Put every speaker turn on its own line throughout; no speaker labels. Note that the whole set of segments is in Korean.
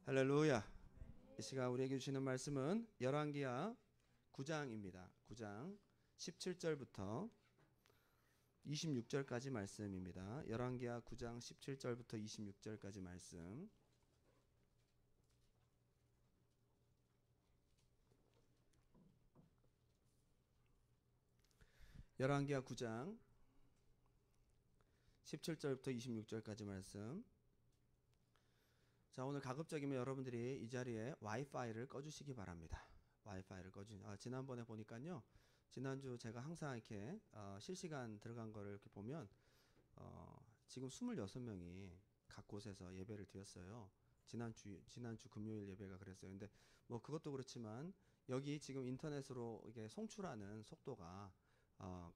할렐루야. 이 시간 우리에게 주시는 말씀은 열왕기하 9장입니다. 9장 17절부터 26절까지 말씀입니다. 열왕기하 9장 17절부터 26절까지 말씀. 열왕기하 9장 17절부터 26절까지 말씀. 자, 오늘 가급적이면 여러분들이 이 자리에 와이파이를 꺼주시기 바랍니다. 와이파이를 지난번에 보니까요, 지난주 제가 항상 이렇게 실시간 들어간 거를 이렇게 보면 지금 26명이 각 곳에서 예배를 드렸어요. 지난주 금요일 예배가 그랬어요. 근데 뭐 그것도 그렇지만 여기 지금 인터넷으로 이게 송출하는 속도가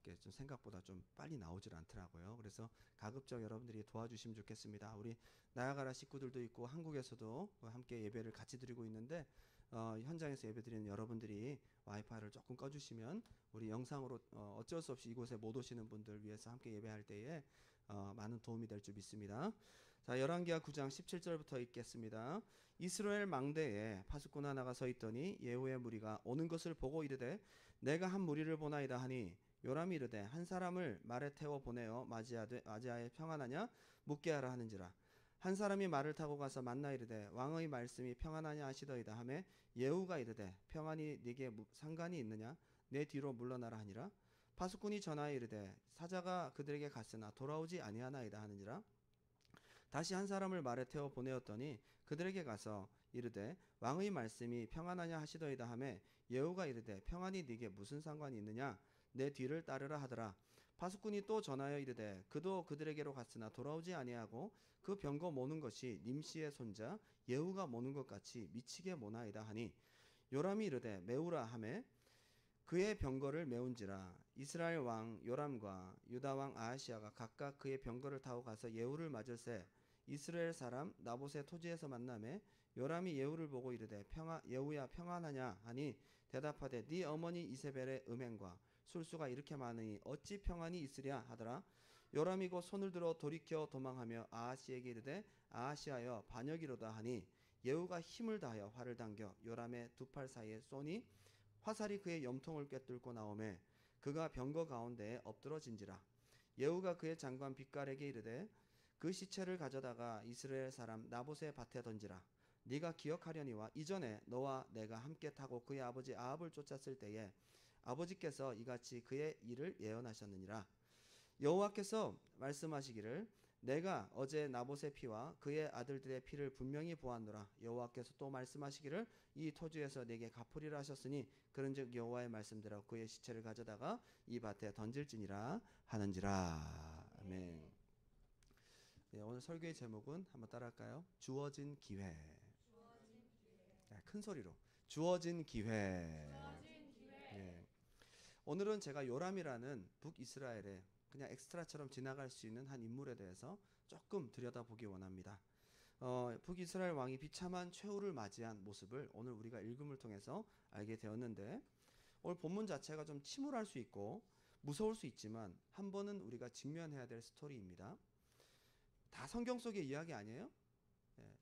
이게 좀 생각보다 좀 빨리 나오질 않더라고요. 그래서 가급적 여러분들이 도와주시면 좋겠습니다. 우리 나야가라 식구들도 있고 한국에서도 함께 예배를 같이 드리고 있는데 현장에서 예배 드리는 여러분들이 와이파이를 조금 꺼주시면 우리 영상으로 어쩔 수 없이 이곳에 못 오시는 분들 위해서 함께 예배할 때에 많은 도움이 될 줄 믿습니다. 자, 열왕기하 9장 17절부터 읽겠습니다. 이스라엘 망대에 파수꾼 하나가 서 있더니 예후의 무리가 오는 것을 보고 이르되 내가 한 무리를 보나이다 하니 요람이 이르되 한 사람을 말에 태워 보내어 맞이하에 평안하냐 묻게 하라 하는지라. 한 사람이 말을 타고 가서 만나 이르되 왕의 말씀이 평안하냐 하시더이다 하매 예후가 이르되 평안이 네게 상관이 있느냐 내 뒤로 물러나라 하니라. 파수꾼이 전하여 이르되 사자가 그들에게 갔으나 돌아오지 아니하나이다 하는지라. 다시 한 사람을 말에 태워 보내었더니 그들에게 가서 이르되 왕의 말씀이 평안하냐 하시더이다 하매 예후가 이르되 평안이 네게 무슨 상관이 있느냐 내 뒤를 따르라 하더라. 파수꾼이 또 전하여 이르되 그도 그들에게로 갔으나 돌아오지 아니하고 그 병거 모는 것이 님시의 손자 예후가 모는 것 같이 미치게 모나이다 하니 요람이 이르되 메우라 하매 그의 병거를 메운지라. 이스라엘 왕 요람과 유다 왕 아하시아가 각각 그의 병거를 타고 가서 예후를 맞을새 이스라엘 사람 나봇의 토지에서 만나매 요람이 예후를 보고 이르되 예후야 평안하냐 하니 대답하되 네 어머니 이세벨의 음행과 술수가 이렇게 많으니 어찌 평안이 있으랴 하더라. 요람이 곧 손을 들어 돌이켜 도망하며 아하시에게 이르되 아하시하여 반역이로다 하니 예후가 힘을 다하여 활을 당겨 요람의 두 팔 사이에 쏘니 화살이 그의 염통을 꿰뚫고 나오매 그가 병거 가운데에 엎드러진지라. 예후가 그의 장관 빗갈에게 이르되 그 시체를 가져다가 이스라엘 사람 나봇의 밭에 던지라. 네가 기억하려니와 이전에 너와 내가 함께 타고 그의 아버지 아합을 쫓았을 때에 아버지께서 이같이 그의 일을 예언하셨느니라. 여호와께서 말씀하시기를 내가 어제 나봇의 피와 그의 아들들의 피를 분명히 보았노라. 여호와께서 또 말씀하시기를 이 토지에서 내게 갚으리라 하셨으니 그런즉 여호와의 말씀대로 그의 시체를 가져다가 이 밭에 던질지니라 하는지라. 아멘. 네, 오늘 설교의 제목은 한번 따라할까요? 주어진 기회. 큰 소리로 주어진 기회. 네. 오늘은 제가 요람이라는 북이스라엘의 그냥 엑스트라처럼 지나갈 수 있는 한 인물에 대해서 조금 들여다보기 원합니다. 북이스라엘 왕이 비참한 최후를 맞이한 모습을 오늘 우리가 읽음을 통해서 알게 되었는데 오늘 본문 자체가 좀 침울할 수 있고 무서울 수 있지만 한 번은 우리가 직면해야 될 스토리입니다. 다 성경 속의 이야기 아니에요?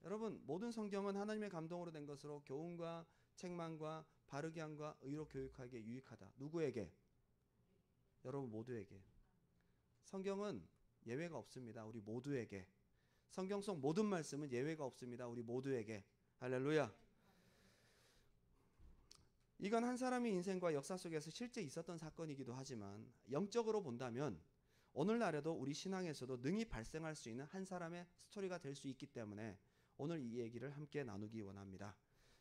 여러분 모든 성경은 하나님의 감동으로 된 것으로 교훈과 책망과 바르게 함과 의로 교육하기에 유익하다. 누구에게? 여러분 모두에게. 성경은 예외가 없습니다. 우리 모두에게. 성경 속 모든 말씀은 예외가 없습니다. 우리 모두에게. 할렐루야. 이건 한 사람의 인생과 역사 속에서 실제 있었던 사건이기도 하지만 영적으로 본다면 오늘날에도 우리 신앙에서도 능히 발생할 수 있는 한 사람의 스토리가 될 수 있기 때문에 오늘 이 얘기를 함께 나누기 원합니다.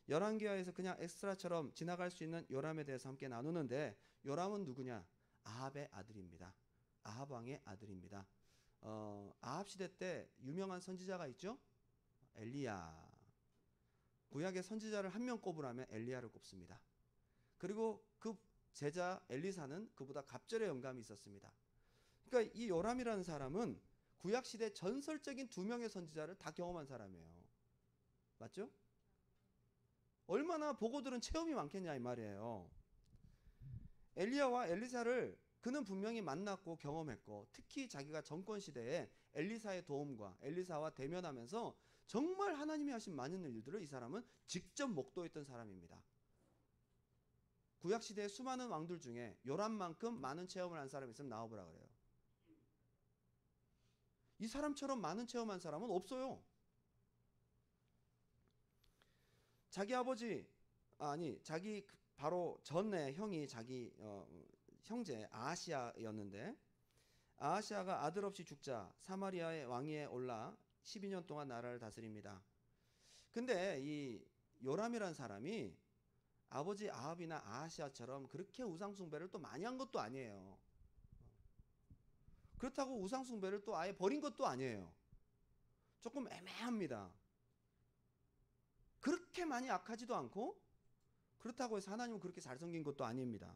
열왕기하에서 그냥 엑스트라처럼 지나갈 수 있는 요람에 대해서 함께 나누는데 요람은 누구냐? 아합의 아들입니다. 아합 왕의 아들입니다. 아합 시대 때 유명한 선지자가 있죠? 엘리야. 구약의 선지자를 한 명 꼽으라면 엘리야를 꼽습니다. 그리고 그 제자 엘리사는 그보다 갑절의 영감이 있었습니다. 그러니까 이 요람이라는 사람은 구약 시대 전설적인 두 명의 선지자를 다 경험한 사람이에요. 맞죠? 얼마나 보고 들은 체험이 많겠냐 이 말이에요. 엘리야와 엘리사를 그는 분명히 만났고 경험했고 특히 자기가 정권 시대에 엘리사의 도움과 엘리사와 대면하면서 정말 하나님이 하신 많은 일들을 이 사람은 직접 목도했던 사람입니다. 구약시대의 수많은 왕들 중에 요람만큼 많은 체험을 한 사람이 있으면 나와보라 그래요. 이 사람처럼 많은 체험한 사람은 없어요. 자기 아버지, 자기 바로 전에 형이 자기 형제 아하시아였는데, 아하시아가 아들 없이 죽자 사마리아의 왕위에 올라 12년 동안 나라를 다스립니다. 근데 이 요람이란 사람이 아버지 아합이나 아하시아처럼 그렇게 우상숭배를 또 많이 한 것도 아니에요. 그렇다고 우상숭배를 또 아예 버린 것도 아니에요. 조금 애매합니다. 그렇게 많이 악하지도 않고 그렇다고 해서 하나님은 그렇게 잘생긴 것도 아닙니다.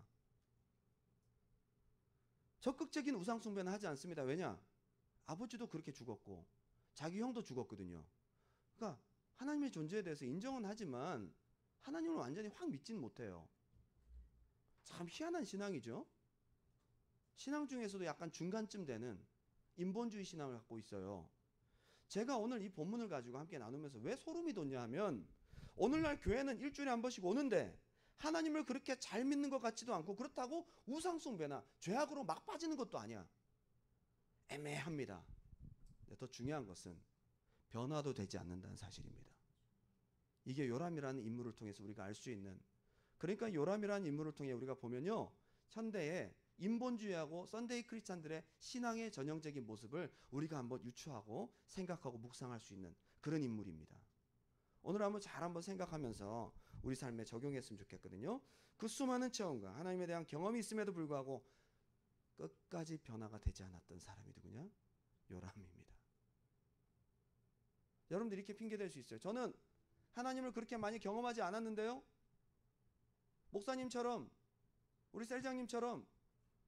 적극적인 우상숭배는 하지 않습니다. 왜냐? 아버지도 그렇게 죽었고 자기 형도 죽었거든요. 그러니까 하나님의 존재에 대해서 인정은 하지만 하나님을 완전히 확 믿지는 못해요. 참 희한한 신앙이죠. 신앙 중에서도 약간 중간쯤 되는 인본주의 신앙을 갖고 있어요. 제가 오늘 이 본문을 가지고 함께 나누면서 왜 소름이 돋냐 하면, 오늘날 교회는 일주일에 한 번씩 오는데 하나님을 그렇게 잘 믿는 것 같지도 않고, 그렇다고 우상숭배나 죄악으로 막 빠지는 것도 아니야. 애매합니다. 더 중요한 것은 변화도 되지 않는다는 사실입니다. 이게 요람이라는 인물을 통해서 우리가 알 수 있는, 그러니까 요람이라는 인물을 통해 우리가 보면요, 현대의 인본주의하고 썬데이 크리스찬들의 신앙의 전형적인 모습을 우리가 한번 유추하고 생각하고 묵상할 수 있는 그런 인물입니다. 오늘 한번 생각하면서 우리 삶에 적용했으면 좋겠거든요. 그 수많은 체험과 하나님에 대한 경험이 있음에도 불구하고 끝까지 변화가 되지 않았던 사람이 누구냐? 요람입니다. 여러분들 이렇게 핑계댈 수 있어요. 저는 하나님을 그렇게 많이 경험하지 않았는데요. 목사님처럼, 우리 셀장님처럼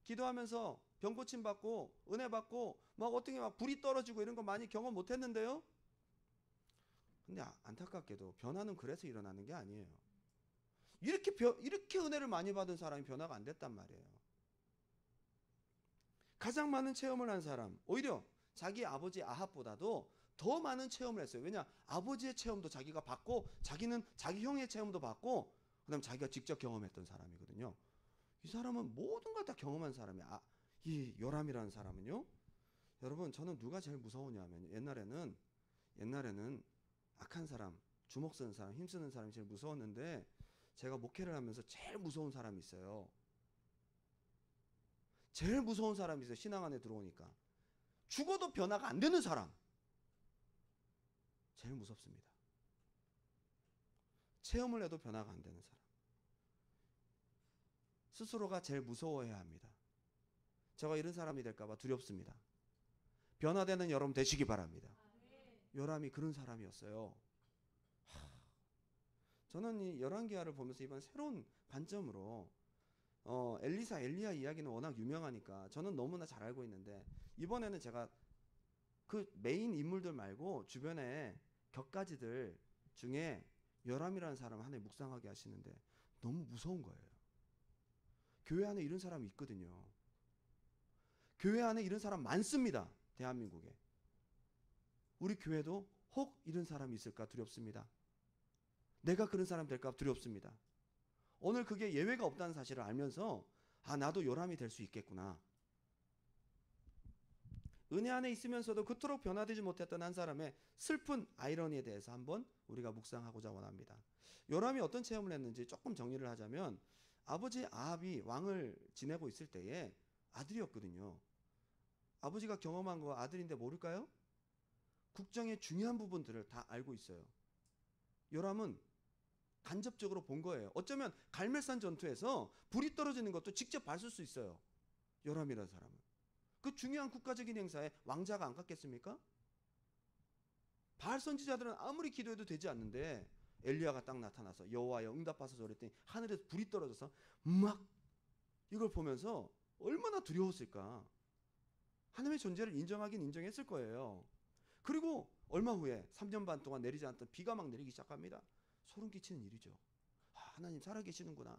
기도하면서 병고침 받고 은혜 받고 막 어떻게 막 불이 떨어지고 이런 거 많이 경험 못 했는데요. 근데 안타깝게도 변화는 그래서 일어나는 게 아니에요. 이렇게 은혜를 많이 받은 사람이 변화가 안 됐단 말이에요. 가장 많은 체험을 한 사람, 오히려 자기 아버지 아합보다도 더 많은 체험을 했어요. 왜냐? 아버지의 체험도 자기가 받고, 자기는 자기 형의 체험도 받고, 그 다음 자기가 직접 경험했던 사람이거든요. 이 사람은 모든 걸 다 경험한 사람이야. 이 요람이라는 사람은요. 여러분, 저는 누가 제일 무서우냐면, 옛날에는 악한 사람, 주먹 쓰는 사람, 힘쓰는 사람이 제일 무서웠는데, 제가 목회를 하면서 제일 무서운 사람이 있어요. 제일 무서운 사람이 있어요. 신앙 안에 들어오니까. 죽어도 변화가 안 되는 사람. 제일 무섭습니다. 체험을 해도 변화가 안 되는 사람. 스스로가 제일 무서워해야 합니다. 제가 이런 사람이 될까봐 두렵습니다. 변화되는 여러분 되시기 바랍니다. 요람이 그런 사람이었어요. 저는 이 열왕기하를 보면서 이번 새로운 관점으로 엘리야 이야기는 워낙 유명하니까 저는 너무나 잘 알고 있는데, 이번에는 제가 그 메인 인물들 말고 주변에 격가지들 중에 요람이라는 사람을 하나님 묵상하게 하시는데 너무 무서운 거예요. 교회 안에 이런 사람이 있거든요. 교회 안에 이런 사람 많습니다. 대한민국에. 우리 교회도 혹 이런 사람이 있을까 두렵습니다. 내가 그런 사람 될까 두렵습니다. 오늘 그게 예외가 없다는 사실을 알면서 나도 요람이 될 수 있겠구나. 은혜 안에 있으면서도 그토록 변화되지 못했던 한 사람의 슬픈 아이러니에 대해서 한번 우리가 묵상하고자 원합니다. 요람이 어떤 체험을 했는지 조금 정리를 하자면, 아버지 아합이 왕을 지내고 있을 때에 아들이었거든요. 아버지가 경험한 거 아들인데 모를까요? 국정의 중요한 부분들을 다 알고 있어요. 요람은 간접적으로 본 거예요. 어쩌면 갈멜산 전투에서 불이 떨어지는 것도 직접 봤을 수 있어요. 요람이라는 사람은. 그 중요한 국가적인 행사에 왕자가 안 갔겠습니까? 바알 선지자들은 아무리 기도해도 되지 않는데 엘리야가 딱 나타나서 여호와여 응답하소서 그랬더니 하늘에서 불이 떨어져서 막 이걸 보면서 얼마나 두려웠을까. 하나님의 존재를 인정하긴 인정했을 거예요. 그리고 얼마 후에 3년 반 동안 내리지 않던 비가 막 내리기 시작합니다. 소름 끼치는 일이죠. 하나님 살아계시는구나.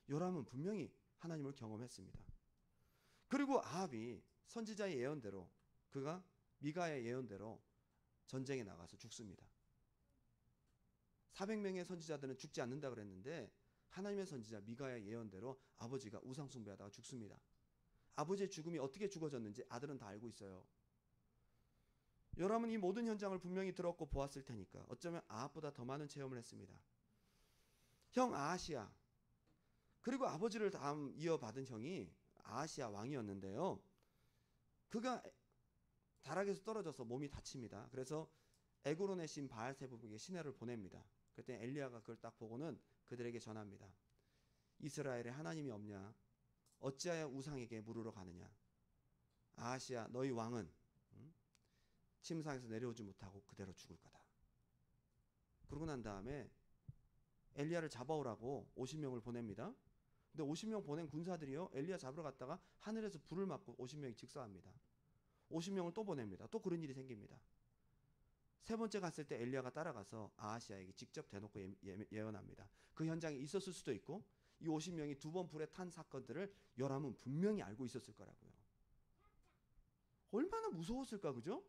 요람은 분명히 하나님을 경험했습니다. 그리고 아합이 선지자의 예언대로, 그가 미가의 예언대로 전쟁에 나가서 죽습니다. 400명의 선지자들은 죽지 않는다 그랬는데 하나님의 선지자 미가의 예언대로 아버지가 우상 숭배하다가 죽습니다. 아버지의 죽음이 어떻게 죽어졌는지 아들은 다 알고 있어요. 요람은 이 모든 현장을 분명히 들었고 보았을 테니까 어쩌면 아합보다 더 많은 체험을 했습니다. 형 아하시야, 그리고 아버지를 다음 이어받은 형이 아하시야 왕이었는데요. 그가 다락에서 떨어져서 몸이 다칩니다. 그래서 에그론의 신 바알세불에게 시내를 보냅니다. 그때 엘리야가 그걸 딱 보고는 그들에게 전합니다. 이스라엘에 하나님이 없냐? 어찌하여 우상에게 물으러 가느냐? 아하시야, 너희 왕은 침상에서 내려오지 못하고 그대로 죽을 거다. 그러고 난 다음에 엘리야를 잡아오라고 50명을 보냅니다. 근데 50명 보낸 군사들이요, 엘리야 잡으러 갔다가 하늘에서 불을 맞고 50명이 직사합니다. 50명을 또 보냅니다. 또 그런 일이 생깁니다. 세 번째 갔을 때 엘리야가 따라가서 아하시야에게 직접 대놓고 예언합니다. 그 현장에 있었을 수도 있고 이 50명이 두 번 불에 탄 사건들을 요람은 분명히 알고 있었을 거라고요. 얼마나 무서웠을까, 그죠?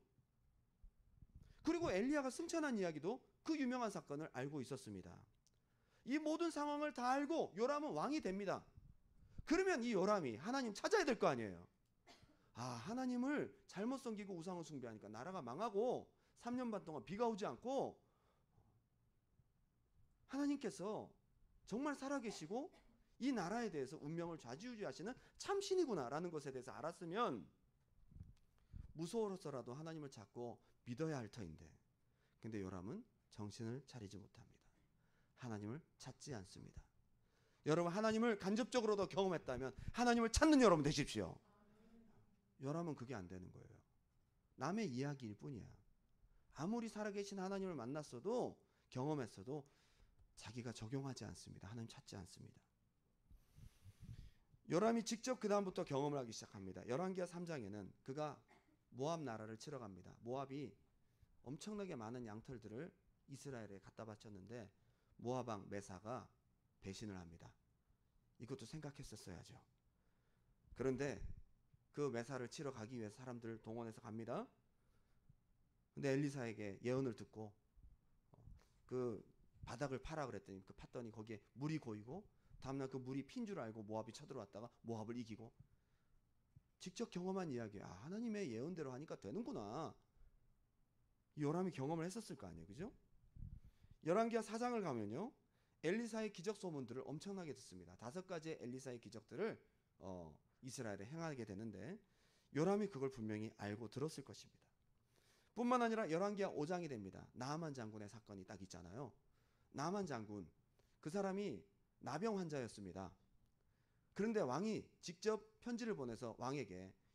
그리고 엘리야가 승천한 이야기도 그 유명한 사건을 알고 있었습니다. 이 모든 상황을 다 알고 요람은 왕이 됩니다. 그러면 이 요람이 하나님 찾아야 될 거 아니에요. 아, 하나님을 잘못 섬기고 우상을 숭배하니까 나라가 망하고 3년 반 동안 비가 오지 않고 하나님께서 정말 살아계시고 이 나라에 대해서 운명을 좌지우지하시는 참신이구나라는 것에 대해서 알았으면 무서워서라도 하나님을 찾고 믿어야 할 터인데, 근데 요람은 정신을 차리지 못합니다. 하나님을 찾지 않습니다. 여러분, 하나님을 간접적으로도 경험했다면 하나님을 찾는 여러분 되십시오. 요람은 그게 안 되는 거예요. 남의 이야기일 뿐이야. 아무리 살아계신 하나님을 만났어도 경험했어도 자기가 적용하지 않습니다. 하나님 찾지 않습니다. 요람이 직접 그 다음부터 경험을 하기 시작합니다. 열왕기하 3장에는 그가 모압 나라를 치러 갑니다. 모압이 엄청나게 많은 양털들을 이스라엘에 갖다 바쳤는데 모압 왕 메사가 배신을 합니다. 이것도 생각했었어야죠. 그런데 그 메사를 치러 가기 위해서 사람들을 동원해서 갑니다. 근데 엘리사에게 예언을 듣고 그 바닥을 파라 그랬더니 그 팠더니 거기에 물이 고이고 다음날 그 물이 핀 줄 알고 모압이 쳐들어왔다가 모압을 이기고, 직접 경험한 이야기야. 아, 하나님의 예언대로 하니까 되는구나. 요람이 경험을 했었을 거 아니에요, 그죠? 열왕기하 4장을 가면요, 엘리사의 기적 소문들을 엄청나게 듣습니다. 5가지의 엘리사의 기적들을 이스라엘에 행하게 되는데 요람이 그걸 분명히 알고 들었을 것입니다. 뿐만 아니라 열왕기하 5장이 됩니다. 나아만 장군의 사건이 딱 있잖아요. 나아만 장군, 그 사람이 나병 환자였습니다. 그런데 왕이 직접 편지를 보내서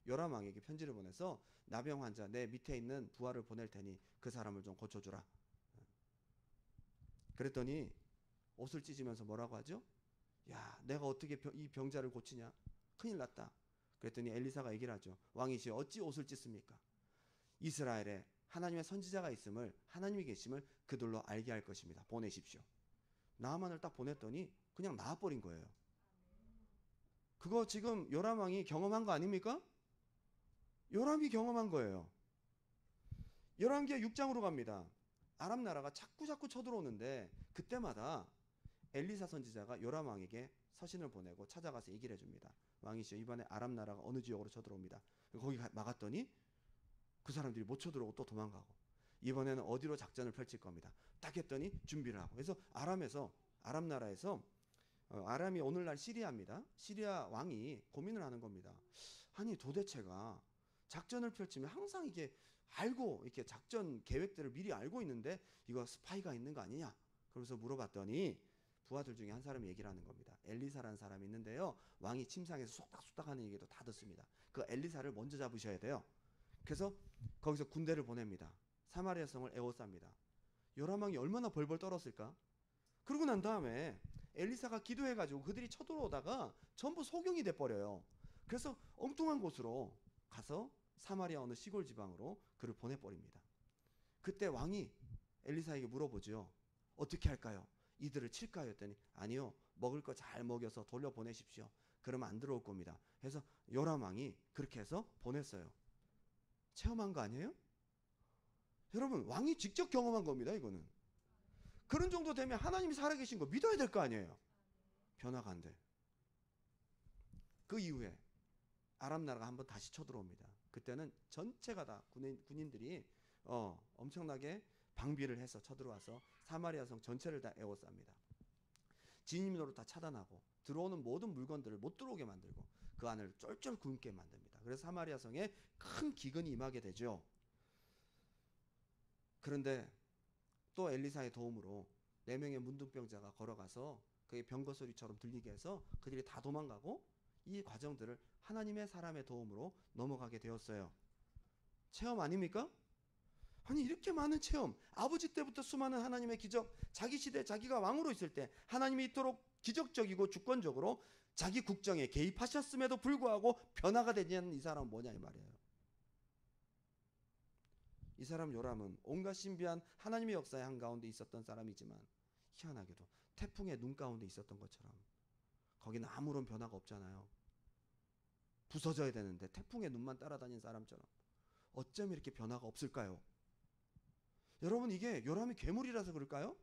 요람 왕에게 편지를 보내서 나병 환자 내 밑에 있는 부하를 보낼 테니 그 사람을 좀 고쳐주라. 그랬더니 옷을 찢으면서 뭐라고 하죠? 야, 내가 어떻게 이 병자를 고치냐? 큰일 났다. 그랬더니 엘리사가 얘기를 하죠. 왕이시여, 어찌 옷을 찢습니까? 이스라엘에 하나님의 선지자가 있음을, 하나님이 계심을 그들로 알게 할 것입니다. 보내십시오. 나아만을 딱 보냈더니 그냥 나아버린 거예요. 그거 지금 요람 왕이 경험한 거 아닙니까? 요람이 경험한 거예요. 열왕기하 6장으로 갑니다. 아람 나라가 자꾸 쳐들어오는데 그때마다 엘리사 선지자가 요람 왕에게 서신을 보내고 찾아가서 얘기를 해줍니다. 왕이시여, 이번에 아람 나라가 어느 지역으로 쳐들어옵니다. 거기 막았더니 그 사람들이 못 쳐들어오고 또 도망가고, 이번에는 어디로 작전을 펼칠 겁니다. 딱 했더니 준비를 하고. 그래서 아람 나라에서 아람이 오늘날 시리아입니다. 시리아 왕이 고민을 하는 겁니다. 아니, 도대체가 작전을 펼치면 항상 이게 알고 이렇게 작전 계획들을 미리 알고 있는데 이거 스파이가 있는 거 아니냐? 그래서 물어봤더니 부하들 중에 한 사람이 얘기를 하는 겁니다. 엘리사라는 사람이 있는데요, 왕이 침상에서 속닥속닥 하는 얘기도 다 듣습니다. 그 엘리사를 먼저 잡으셔야 돼요. 그래서 거기서 군대를 보냅니다. 사마리아 성을 에워쌉니다. 요람 왕이 얼마나 벌벌 떨었을까? 그러고 난 다음에 엘리사가 기도해가지고 그들이 쳐들어오다가 전부 소경이 돼버려요. 그래서 엉뚱한 곳으로 가서 사마리아 어느 시골 지방으로 그를 보내버립니다. 그때 왕이 엘리사에게 물어보죠. 어떻게 할까요? 이들을 칠까요? 했더니 아니요, 먹을 거 잘 먹여서 돌려보내십시오. 그러면 안 들어올 겁니다. 그래서 요람 왕이 그렇게 해서 보냈어요. 체험한 거 아니에요? 여러분, 왕이 직접 경험한 겁니다, 이거는. 그런 정도 되면 하나님이 살아계신 거 믿어야 될 거 아니에요. 변화가 안 돼. 그 이후에 아람 나라가 한번 다시 쳐들어옵니다. 그때는 전체가 다 군인들이 엄청나게 방비를 해서 쳐들어와서 사마리아 성 전체를 다 에워쌉니다. 진입로를 다 차단하고 들어오는 모든 물건들을 못 들어오게 만들고 그 안을 쫄쫄 굶게 만듭니다. 그래서 사마리아 성에 큰 기근이 임하게 되죠. 그런데 또 엘리사의 도움으로 4명의 문둥병자가 걸어가서 그의 병거 소리처럼 들리게 해서 그들이 다 도망가고 이 과정들을 하나님의 사람의 도움으로 넘어가게 되었어요. 체험 아닙니까? 아니 이렇게 많은 체험, 아버지 때부터 수많은 하나님의 기적, 자기 시대 자기가 왕으로 있을 때 하나님이 이토록 기적적이고 주권적으로 자기 국정에 개입하셨음에도 불구하고 변화가 되지 않는 이 사람은 뭐냐 이 말이에요. 이 사람 요람은 온갖 신비한 하나님의 역사의 한가운데 있었던 사람이지만 희한하게도 태풍의 눈 가운데 있었던 것처럼 거기는 아무런 변화가 없잖아요. 부서져야 되는데 태풍의 눈만 따라다닌 사람처럼 어쩜 이렇게 변화가 없을까요? 여러분 이게 요람이 괴물이라서 그럴까요?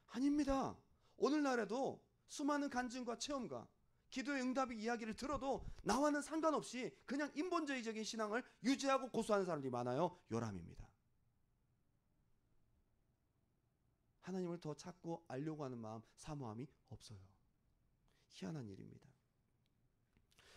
아닙니다. 오늘날에도 수많은 간증과 체험과 기도의 응답의 이야기를 들어도 나와는 상관없이 그냥 인본주의적인 신앙을 유지하고 고수하는 사람들이 많아요. 요람입니다. 하나님을 더 찾고 알려고 하는 마음, 사모함이 없어요. 희한한 일입니다.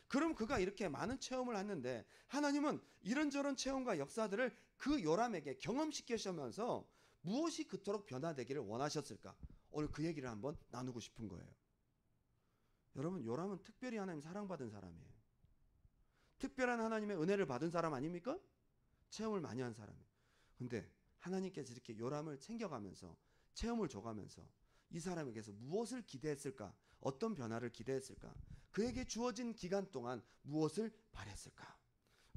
그럼 그가 이렇게 많은 체험을 했는데 하나님은 이런저런 체험과 역사들을 그 요람에게 경험시키시면서 무엇이 그토록 변화되기를 원하셨을까? 오늘 그 얘기를 한번 나누고 싶은 거예요. 여러분 요람은 특별히 하나님 사랑받은 사람이에요. 특별한 하나님의 은혜를 받은 사람 아닙니까? 체험을 많이 한 사람이에요. 근데 하나님께서 이렇게 요람을 챙겨가면서 체험을 줘가면서 이 사람에게서 무엇을 기대했을까? 어떤 변화를 기대했을까? 그에게 주어진 기간 동안 무엇을 바랬을까?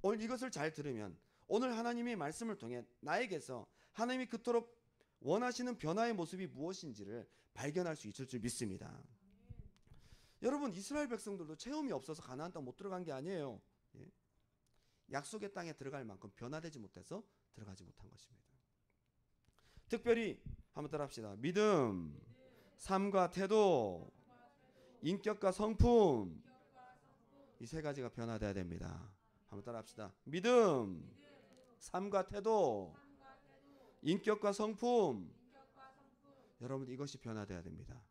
오늘 이것을 잘 들으면 오늘 하나님의 말씀을 통해 나에게서 하나님이 그토록 원하시는 변화의 모습이 무엇인지를 발견할 수 있을 줄 믿습니다. 여러분 이스라엘 백성들도 체험이 없어서 가나안 땅 못 들어간 게 아니에요. 예? 약속의 땅에 들어갈 만큼 변화되지 못해서 들어가지 못한 것입니다. 특별히 한번 따라합시다. 믿음, 삶과 태도, 인격과 성품, 이 세 가지가 변화돼야 됩니다. 한번 따라합시다. 믿음, 삶과 태도, 인격과 성품. 여러분 이것이 변화돼야 됩니다.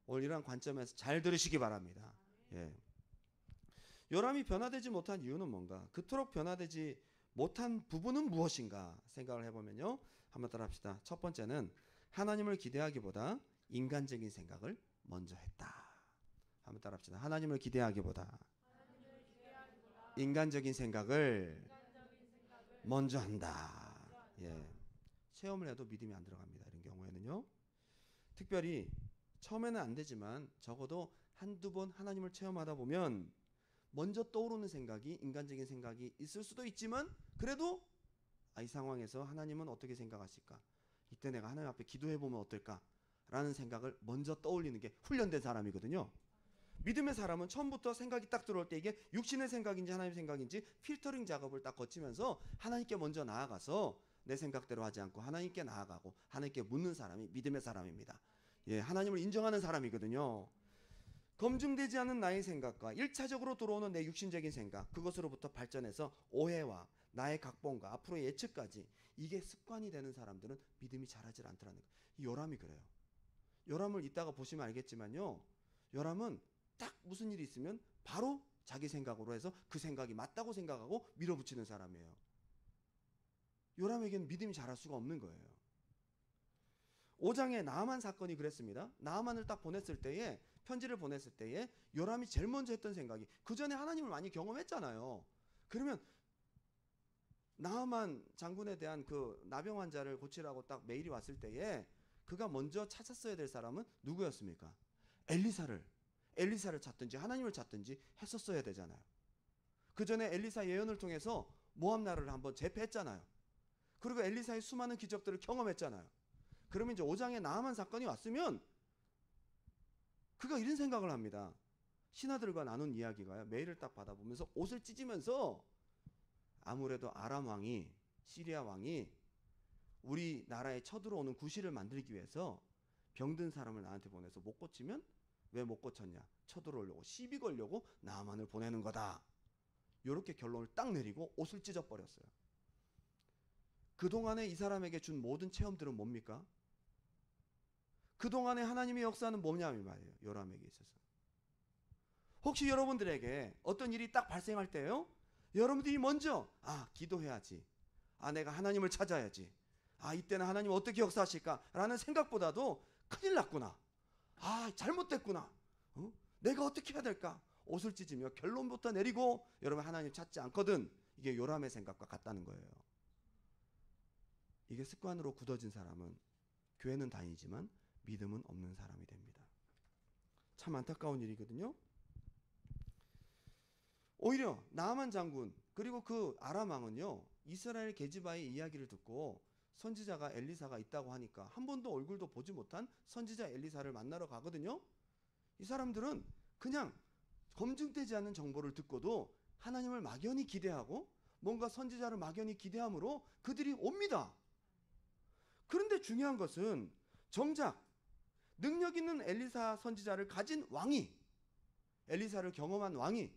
오늘 이러한 관점에서 잘 들으시기 바랍니다. 예. 요람이 변화되지 못한 이유는 뭔가? 그토록 변화되지 못한 부분은 무엇인가 생각을 해보면요. 한번 따라합시다. 첫 번째는 하나님을 기대하기보다 인간적인 생각을 먼저 했다. 한번 따라합시다. 하나님을 기대하기보다 인간적인 생각을 먼저 한다. 예. 체험을 해도 믿음이 안 들어갑니다. 이런 경우에는요. 특별히 처음에는 안 되지만 적어도 한두 번 하나님을 체험하다 보면 먼저 떠오르는 생각이 인간적인 생각이 있을 수도 있지만 그래도 이 상황에서 하나님은 어떻게 생각하실까? 이때 내가 하나님 앞에 기도해보면 어떨까? 라는 생각을 먼저 떠올리는 게 훈련된 사람이거든요. 믿음의 사람은 처음부터 생각이 딱 들어올 때 이게 육신의 생각인지 하나님의 생각인지 필터링 작업을 딱 거치면서 하나님께 먼저 나아가서 내 생각대로 하지 않고 하나님께 나아가고 하나님께 묻는 사람이 믿음의 사람입니다. 예, 하나님을 인정하는 사람이거든요. 검증되지 않은 나의 생각과 1차적으로 들어오는 내 육신적인 생각, 그것으로부터 발전해서 오해와 나의 각본과 앞으로의 예측까지 이게 습관이 되는 사람들은 믿음이 자라질 않더라는 거예요. 이 요람이 그래요. 요람을 이따가 보시면 알겠지만요. 요람은 딱 무슨 일이 있으면 바로 자기 생각으로 해서 그 생각이 맞다고 생각하고 밀어붙이는 사람이에요. 요람에게는 믿음이 자랄 수가 없는 거예요. 5장의 나아만 사건이 그랬습니다. 나아만을 딱 보냈을 때에 편지를 보냈을 때에 요람이 제일 먼저 했던 생각이 그 전에 하나님을 많이 경험했잖아요. 그러면 나아만 장군에 대한 그 나병 환자를 고치라고 딱 메일이 왔을 때에 그가 먼저 찾았어야 될 사람은 누구였습니까? 엘리사를 찾든지 하나님을 찾든지 했었어야 되잖아요. 그 전에 엘리사 예언을 통해서 모압 나라를 한번 제패했잖아요. 그리고 엘리사의 수많은 기적들을 경험했잖아요. 그러면 이제 5장에 나아만 사건이 왔으면 그가 이런 생각을 합니다. 신하들과 나눈 이야기가요. 메일을 딱 받아보면서 옷을 찢으면서 아무래도 아람 왕이 시리아 왕이 우리나라에 쳐들어오는 구실을 만들기 위해서 병든 사람을 나한테 보내서 못 고치면 왜 못 고쳤냐? 쳐들어오려고 시비 걸려고 나만을 보내는 거다. 이렇게 결론을 딱 내리고 옷을 찢어버렸어요. 그동안에 이 사람에게 준 모든 체험들은 뭡니까? 그동안에 하나님의 역사는 뭐냐 이 말이에요. 요람에게 있어서. 혹시 여러분들에게 어떤 일이 딱 발생할 때요, 여러분들이 먼저 기도해야지, 내가 하나님을 찾아야지, 이때는 하나님 어떻게 역사하실까 라는 생각보다도 큰일 났구나, 잘못됐구나, 내가 어떻게 해야 될까, 옷을 찢으며 결론부터 내리고 여러분 하나님 찾지 않거든. 이게 요람의 생각과 같다는 거예요. 이게 습관으로 굳어진 사람은 교회는 다니지만 믿음은 없는 사람이 됩니다. 참 안타까운 일이거든요. 오히려 나아만 장군 그리고 그 아람 왕은요, 이스라엘 계집아의 이야기를 듣고 선지자가 엘리사가 있다고 하니까 한 번도 얼굴도 보지 못한 선지자 엘리사를 만나러 가거든요. 이 사람들은 그냥 검증되지 않은 정보를 듣고도 하나님을 막연히 기대하고 뭔가 선지자를 막연히 기대함으로 그들이 옵니다. 그런데 중요한 것은 정작 능력 있는 엘리사 선지자를 가진 왕이, 엘리사를 경험한 왕이,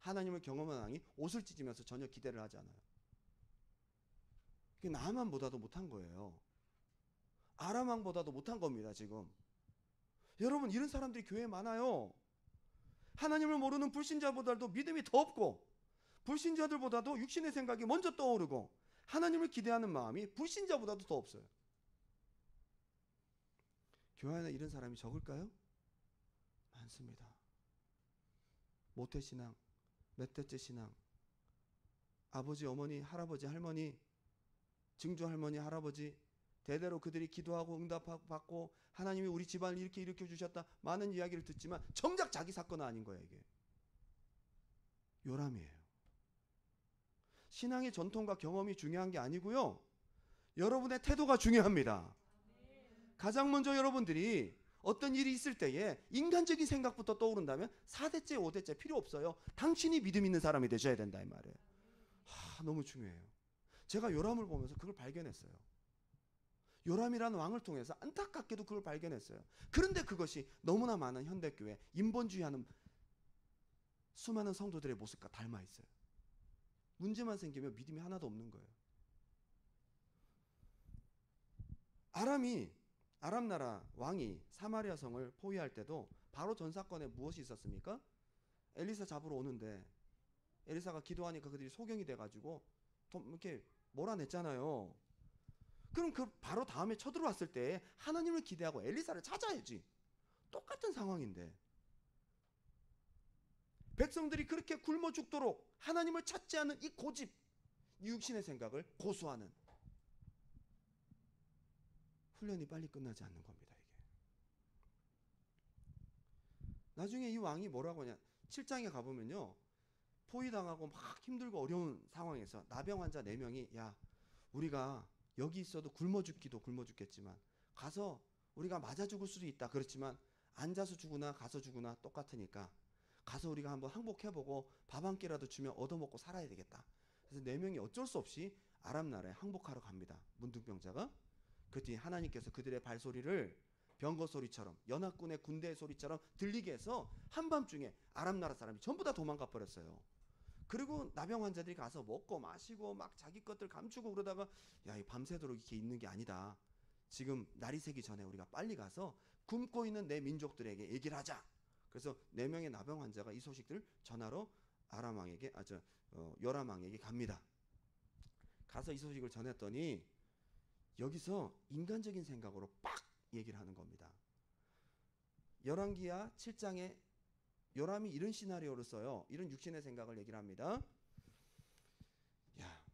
하나님을 경험한 왕이 옷을 찢으면서 전혀 기대를 하지 않아요. 그게 나아만보다도 못한 거예요. 아람 왕보다도 못한 겁니다. 지금 여러분, 이런 사람들이 교회에 많아요. 하나님을 모르는 불신자보다도 믿음이 더 없고, 불신자들보다도 육신의 생각이 먼저 떠오르고, 하나님을 기대하는 마음이 불신자보다도 더 없어요. 교회 안에 이런 사람이 적을까요? 많습니다. 모태신앙, 멧돼지 신앙, 아버지, 어머니, 할아버지, 할머니, 증조 할머니, 할아버지 대대로 그들이 기도하고 응답받고 하나님이 우리 집안을 이렇게 일으켜 주셨다, 많은 이야기를 듣지만 정작 자기 사건은 아닌 거예요. 이게 요람이에요. 신앙의 전통과 경험이 중요한 게 아니고요, 여러분의 태도가 중요합니다. 가장 먼저 여러분들이 어떤 일이 있을 때에 인간적인 생각부터 떠오른다면 4대째 5대째 필요 없어요. 당신이 믿음 있는 사람이 되셔야 된다 이 말이에요. 너무 중요해요. 제가 요람을 보면서 그걸 발견했어요. 요람이라는 왕을 통해서 안타깝게도 그걸 발견했어요. 그런데 그것이 너무나 많은 현대교회 인본주의하는 수많은 성도들의 모습과 닮아 있어요. 문제만 생기면 믿음이 하나도 없는 거예요. 아람 나라 왕이 사마리아 성을 포위할 때도 바로 전 사건에 무엇이 있었습니까? 엘리사 잡으러 오는데 엘리사가 기도하니까 그들이 소경이 돼가지고 이렇게 몰아냈잖아요. 그럼 그 바로 다음에 쳐들어왔을 때 하나님을 기대하고 엘리사를 찾아야지. 똑같은 상황인데 백성들이 그렇게 굶어 죽도록 하나님을 찾지 않는 이 고집, 이 육신의 생각을 고수하는 훈련이 빨리 끝나지 않는 겁니다. 이게 나중에 이 왕이 뭐라고 하냐, 7장에 가보면요, 포위당하고 막 힘들고 어려운 상황에서 나병 환자 4명이 야, 우리가 여기 있어도 굶어 죽기도 굶어 죽겠지만 가서 우리가 맞아 죽을 수도 있다. 그렇지만 앉아서 죽으나 가서 죽으나 똑같으니까 가서 우리가 한번 항복해보고 밥 한 끼라도 주면 얻어먹고 살아야 되겠다. 그래서 4명이 어쩔 수 없이 아람 나라에 항복하러 갑니다. 문둥병자가. 그랬더니 하나님께서 그들의 발소리를 병거 소리처럼, 연합군의 군대 소리처럼 들리게 해서 한밤중에 아람 나라 사람이 전부 다 도망가 버렸어요. 그리고 나병 환자들이 가서 먹고 마시고 막 자기 것들 감추고 그러다가 야, 이 밤새도록 이렇게 있는 게 아니다. 지금 날이 새기 전에 우리가 빨리 가서 굶고 있는 내 민족들에게 얘기를 하자. 그래서 4명의 나병 환자가 이 소식들을 전하러 아람 왕에게 요람 왕에게 갑니다. 가서 이 소식을 전했더니 여기서 인간적인 생각으로 빡 얘기를 하는 겁니다. 열왕기하 7장에 요람이 이런 시나리오를 써요. 이런 육신의 생각을 얘기를 합니다. 야,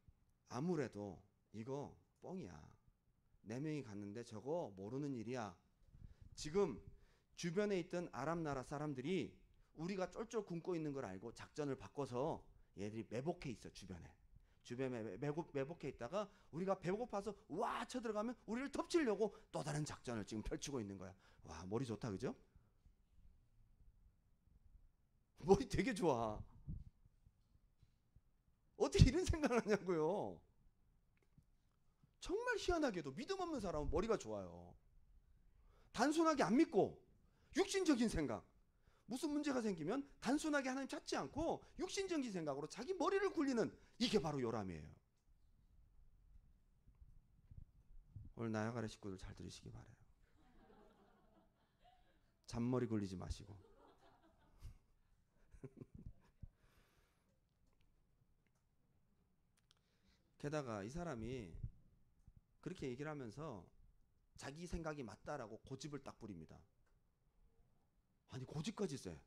아무래도 이거 뻥이야. 4명이 갔는데 저거 모르는 일이야. 지금 주변에 있던 아람 나라 사람들이 우리가 쫄쫄 굶고 있는 걸 알고 작전을 바꿔서 얘들이 매복해 있어. 주변에 매복해 있다가 우리가 배고파서 와 쳐들어가면 우리를 덮치려고 또 다른 작전을 지금 펼치고 있는 거야. 와, 머리 좋다, 그죠? 머리 되게 좋아. 어떻게 이런 생각을 하냐고요. 정말 희한하게도 믿음 없는 사람은 머리가 좋아요. 단순하게 안 믿고 육신적인 생각, 무슨 문제가 생기면 단순하게 하나님 찾지 않고 육신적인 생각으로 자기 머리를 굴리는, 이게 바로 요람이에요. 오늘 나야가라 식구들 잘 들으시기 바라요. 잔머리 굴리지 마시고. 게다가 이 사람이 그렇게 얘기를 하면서 자기 생각이 맞다라고 고집을 딱 부립니다. 아니, 고집까지 세.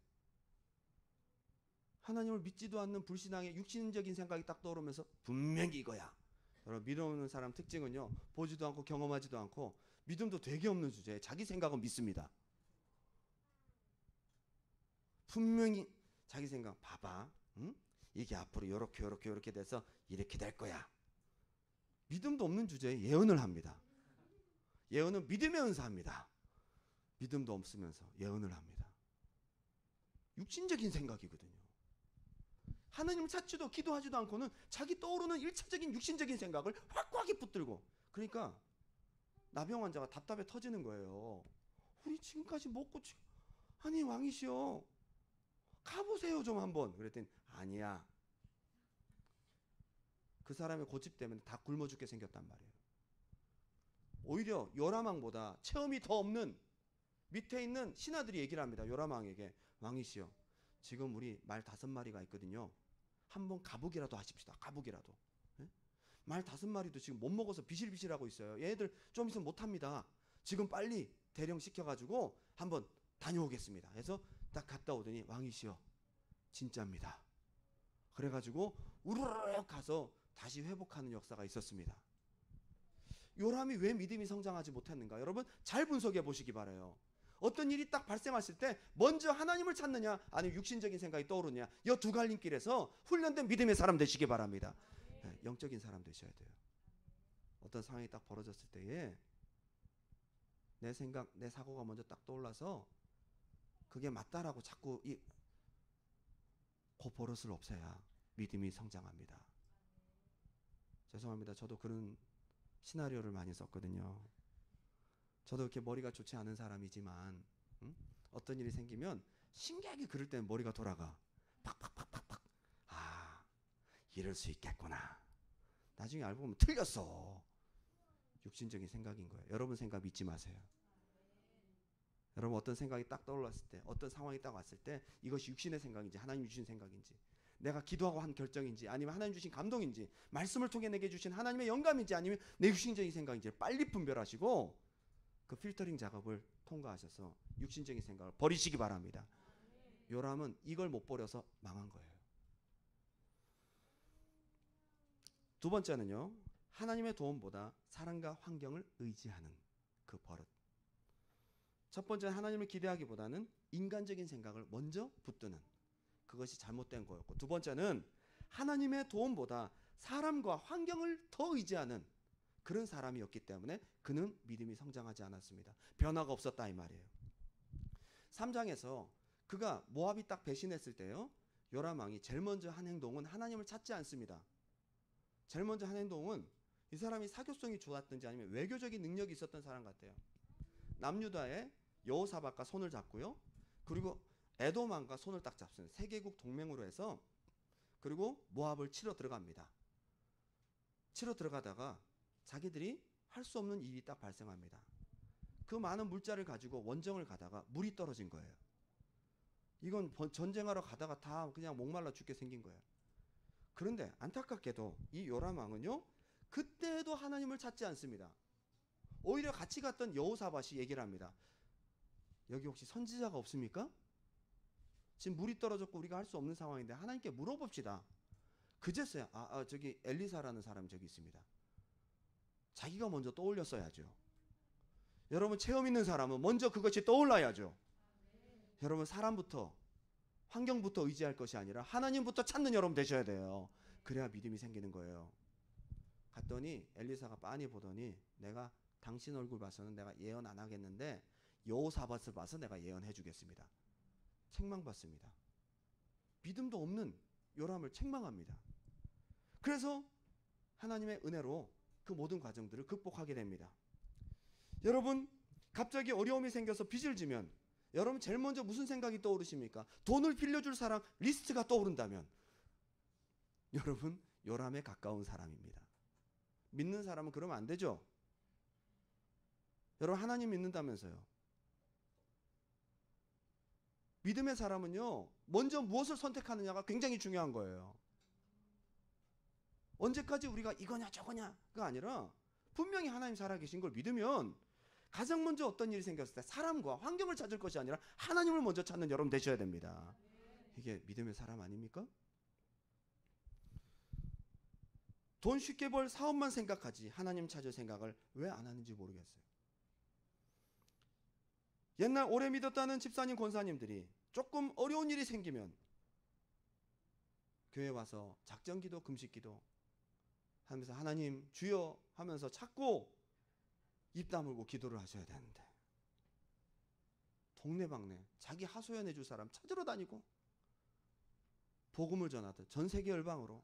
하나님을 믿지도 않는 불신앙의 육신적인 생각이 딱 떠오르면서 분명히 이거야. 여러분, 믿음 없는 사람 특징은요, 보지도 않고 경험하지도 않고 믿음도 되게 없는 주제에 자기 생각은 믿습니다. 분명히 자기 생각, 봐봐, 응? 이게 앞으로 요렇게 돼서 이렇게 될 거야. 믿음도 없는 주제에 예언을 합니다. 예언은 믿음의 은사입니다. 믿음도 없으면서 예언을 합니다. 육신적인 생각이거든요. 하나님을 찾지도 기도하지도 않고는 자기 떠오르는 일차적인 육신적인 생각을 확고하게 붙들고, 그러니까 나병 환자가 답답해 터지는 거예요. 우리 지금까지 먹고 아니 왕이시여 가보세요 좀 한번. 그랬더니 아니야. 그 사람의 고집 때문에 다 굶어 죽게 생겼단 말이에요. 오히려 요람왕보다 체험이 더 없는 밑에 있는 신하들이 얘기를 합니다. 요람왕에게, 왕이시여 지금 우리 말 5마리가 있거든요. 한번 가보기라도 하십시다. 가보기라도. 예? 말 5마리도 지금 못 먹어서 비실비실하고 있어요. 얘들 좀 있으면 못합니다. 지금 빨리 대령시켜가지고 한번 다녀오겠습니다. 해서 딱 갔다 오더니 왕이시여 진짜입니다. 그래가지고 우르르 가서 다시 회복하는 역사가 있었습니다. 요람이 왜 믿음이 성장하지 못했는가? 여러분 잘 분석해 보시기 바라요. 어떤 일이 딱 발생했을 때 먼저 하나님을 찾느냐 아니면 육신적인 생각이 떠오르느냐, 이 두 갈림길에서 훈련된 믿음의 사람 되시기 바랍니다. 네, 영적인 사람 되셔야 돼요. 어떤 상황이 딱 벌어졌을 때에 내 생각, 내 사고가 먼저 딱 떠올라서 그게 맞다라고 자꾸 그 버릇을 없애야 믿음이 성장합니다. 죄송합니다. 저도 그런 시나리오를 많이 썼거든요. 저도 이렇게 머리가 좋지 않은 사람이지만 어떤 일이 생기면 신기하게 그럴 때는 머리가 돌아가. 팍팍팍팍팍. 아, 이럴 수 있겠구나. 나중에 알고 보면 틀렸어. 육신적인 생각인 거예요. 여러분 생각 믿지 마세요. 여러분 어떤 생각이 딱 떠올랐을 때, 어떤 상황이 딱 왔을 때 이것이 육신의 생각인지 하나님 주신 생각인지, 내가 기도하고 한 결정인지 아니면 하나님 주신 감동인지, 말씀을 통해 내게 주신 하나님의 영감인지 아니면 내 육신적인 생각인지 빨리 분별하시고 그 필터링 작업을 통과하셔서 육신적인 생각을 버리시기 바랍니다. 요람은 이걸 못 버려서 망한 거예요. 두 번째는요, 하나님의 도움보다 사람과 환경을 의지하는 그 버릇. 첫 번째는 하나님을 기대하기보다는 인간적인 생각을 먼저 붙드는, 그것이 잘못된 거였고, 두 번째는 하나님의 도움보다 사람과 환경을 더 의지하는 그런 사람이었기 때문에 그는 믿음이 성장하지 않았습니다. 변화가 없었다 이 말이에요. 3장에서 그가 모압이 딱 배신했을 때요, 요람 왕이 제일 먼저 한 행동은 하나님을 찾지 않습니다. 제일 먼저 한 행동은 이 사람이 사교성이 좋았든지 아니면 외교적인 능력이 있었던 사람 같아요. 남유다의 여호사밧과 손을 잡고요, 그리고 에돔 왕과 손을 딱 잡습니다. 세계국 동맹으로 해서, 그리고 모압을 치러 들어갑니다. 치러 들어가다가 자기들이 할 수 없는 일이 딱 발생합니다. 그 많은 물자를 가지고 원정을 가다가 물이 떨어진 거예요. 이건 전쟁하러 가다가 다 그냥 목말라 죽게 생긴 거예요. 그런데 안타깝게도 이 요람 왕은요, 그때도 하나님을 찾지 않습니다. 오히려 같이 갔던 여호사밧이 얘기를 합니다. 여기 혹시 선지자가 없습니까? 지금 물이 떨어졌고 우리가 할 수 없는 상황인데 하나님께 물어봅시다. 그제서야 저기 엘리사라는 사람이 저기 있습니다. 자기가 먼저 떠올렸어야죠. 여러분 체험 있는 사람은 먼저 그것이 떠올라야죠. 여러분 사람부터 환경부터 의지할 것이 아니라 하나님부터 찾는 여러분 되셔야 돼요. 그래야 믿음이 생기는 거예요. 갔더니 엘리사가 빤히 보더니, 내가 당신 얼굴 봐서는 내가 예언 안 하겠는데 여호사밧을 봐서 내가 예언해 주겠습니다. 책망받습니다. 믿음도 없는 요람을 책망합니다. 그래서 하나님의 은혜로 그 모든 과정들을 극복하게 됩니다. 여러분 갑자기 어려움이 생겨서 빚을 지면 여러분 제일 먼저 무슨 생각이 떠오르십니까? 돈을 빌려줄 사람 리스트가 떠오른다면 여러분 요람에 가까운 사람입니다. 믿는 사람은 그러면 안 되죠. 여러분 하나님 믿는다면서요. 믿음의 사람은요, 먼저 무엇을 선택하느냐가 굉장히 중요한 거예요. 언제까지 우리가 이거냐 저거냐가 아니라 분명히 하나님 살아계신 걸 믿으면 가장 먼저 어떤 일이 생겼을 때 사람과 환경을 찾을 것이 아니라 하나님을 먼저 찾는 여러분 되셔야 됩니다. 이게 믿음의 사람 아닙니까? 돈 쉽게 벌 사업만 생각하지 하나님 찾을 생각을 왜 안 하는지 모르겠어요. 옛날 오래 믿었다는 집사님 권사님들이 조금 어려운 일이 생기면 교회 와서 작정기도 금식기도 하면서 하나님 주여 하면서 찾고 입 다물고 기도를 하셔야 되는데 동네방네 자기 하소연해 줄 사람 찾으러 다니고 복음을 전하듯 전 세계 열방으로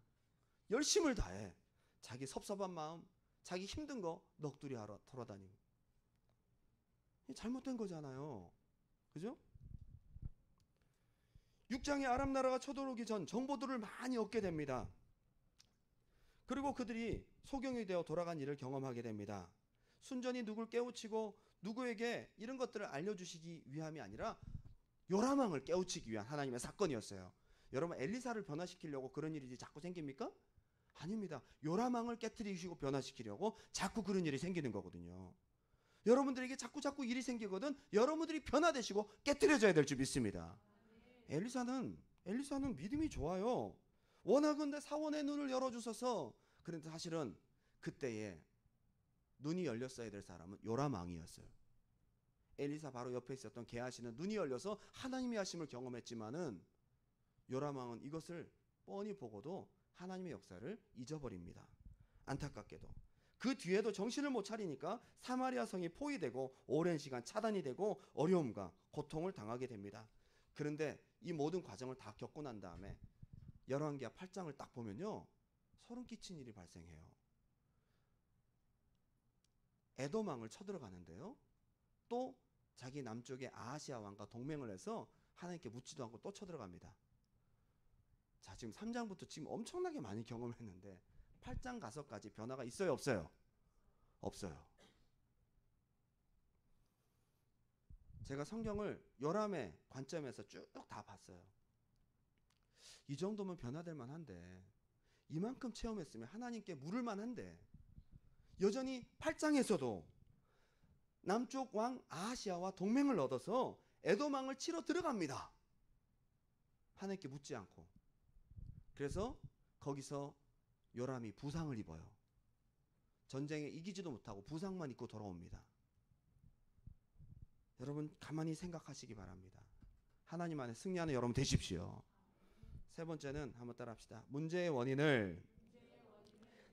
열심을 다해 자기 섭섭한 마음 자기 힘든 거 넋두리 하러 돌아다니고 잘못된 거잖아요. 그죠? 6장에 아람 나라가 쳐들어오기 전 정보들을 많이 얻게 됩니다. 그리고 그들이 소경이 되어 돌아간 일을 경험하게 됩니다. 순전히 누굴 깨우치고 누구에게 이런 것들을 알려주시기 위함이 아니라 요람왕을 깨우치기 위한 하나님의 사건이었어요. 여러분 엘리사를 변화시키려고 그런 일이 자꾸 생깁니까? 아닙니다. 요람왕을 깨트리시고 변화시키려고 자꾸 그런 일이 생기는 거거든요. 여러분들에게 자꾸 일이 생기거든 여러분들이 변화되시고 깨트려져야 될 줄 믿습니다. 엘리사는 믿음이 좋아요. 원하건대 사원의 눈을 열어주셔서. 그런데 사실은 그때에 눈이 열렸어야 될 사람은 요람왕이었어요. 엘리사 바로 옆에 있었던 게하시는 눈이 열려서 하나님의 하심을 경험했지만은 요람왕은 이것을 뻔히 보고도 하나님의 역사를 잊어버립니다. 안타깝게도 그 뒤에도 정신을 못 차리니까 사마리아 성이 포위되고 오랜 시간 차단이 되고 어려움과 고통을 당하게 됩니다. 그런데 이 모든 과정을 다 겪고 난 다음에 열왕기하 8장을 딱 보면요 소름 끼친 일이 발생해요. 에돔왕을 쳐들어가는데요 또 자기 남쪽의 아하시아 왕과 동맹을 해서 하나님께 묻지도 않고 또 쳐들어갑니다. 자 지금 3장부터 지금 엄청나게 많이 경험을 했는데 8장 가서까지 변화가 있어요 없어요? 없어요. 제가 성경을 요람의 관점에서 쭉 다 봤어요. 이 정도면 변화될 만한데 이만큼 체험했으면 하나님께 물을 만한데 여전히 8장에서도 남쪽 왕 아하시아와 동맹을 얻어서 에돔 왕을 치러 들어갑니다. 하나님께 묻지 않고. 그래서 거기서 요람이 부상을 입어요. 전쟁에 이기지도 못하고 부상만 입고 돌아옵니다. 여러분 가만히 생각하시기 바랍니다. 하나님 안에 승리하는 여러분 되십시오. 세 번째는 한번 따라합시다. 문제의 원인을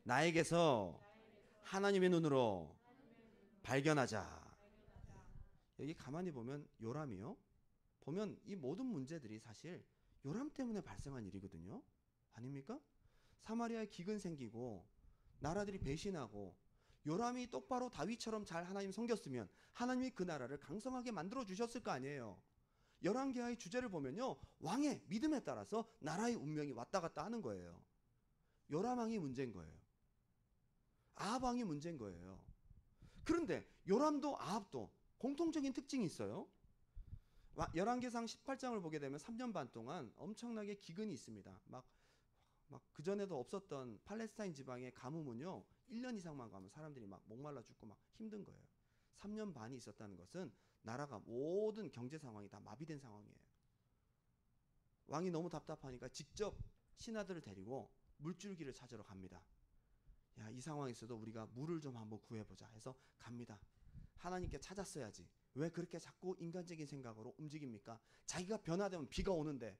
나에게서 하나님의 눈으로 발견하자. 여기 가만히 보면 요람이요. 보면 이 모든 문제들이 사실 요람 때문에 발생한 일이거든요. 아닙니까? 사마리아에 기근 생기고 나라들이 배신하고 요람이 똑바로 다윗처럼 잘 하나님 섬겼으면 하나님이 그 나라를 강성하게 만들어 주셨을 거 아니에요. 열왕기하의 주제를 보면요 왕의 믿음에 따라서 나라의 운명이 왔다 갔다 하는 거예요. 요람 왕이 문제인 거예요. 아합 왕이 문제인 거예요. 그런데 요람도 아합도 공통적인 특징이 있어요. 열왕기상 18장을 보게 되면 3년 반 동안 엄청나게 기근이 있습니다. 막 그전에도 없었던 팔레스타인 지방의 가뭄은요 1년 이상만 가면 사람들이 막 목말라 죽고 막 힘든 거예요. 3년 반이 있었다는 것은 나라가 모든 경제 상황이 다 마비된 상황이에요. 왕이 너무 답답하니까 직접 신하들을 데리고 물줄기를 찾으러 갑니다. 야, 이 상황에서도 우리가 물을 좀 한번 구해보자 해서 갑니다. 하나님께 찾았어야지. 왜 그렇게 자꾸 인간적인 생각으로 움직입니까? 자기가 변화되면 비가 오는데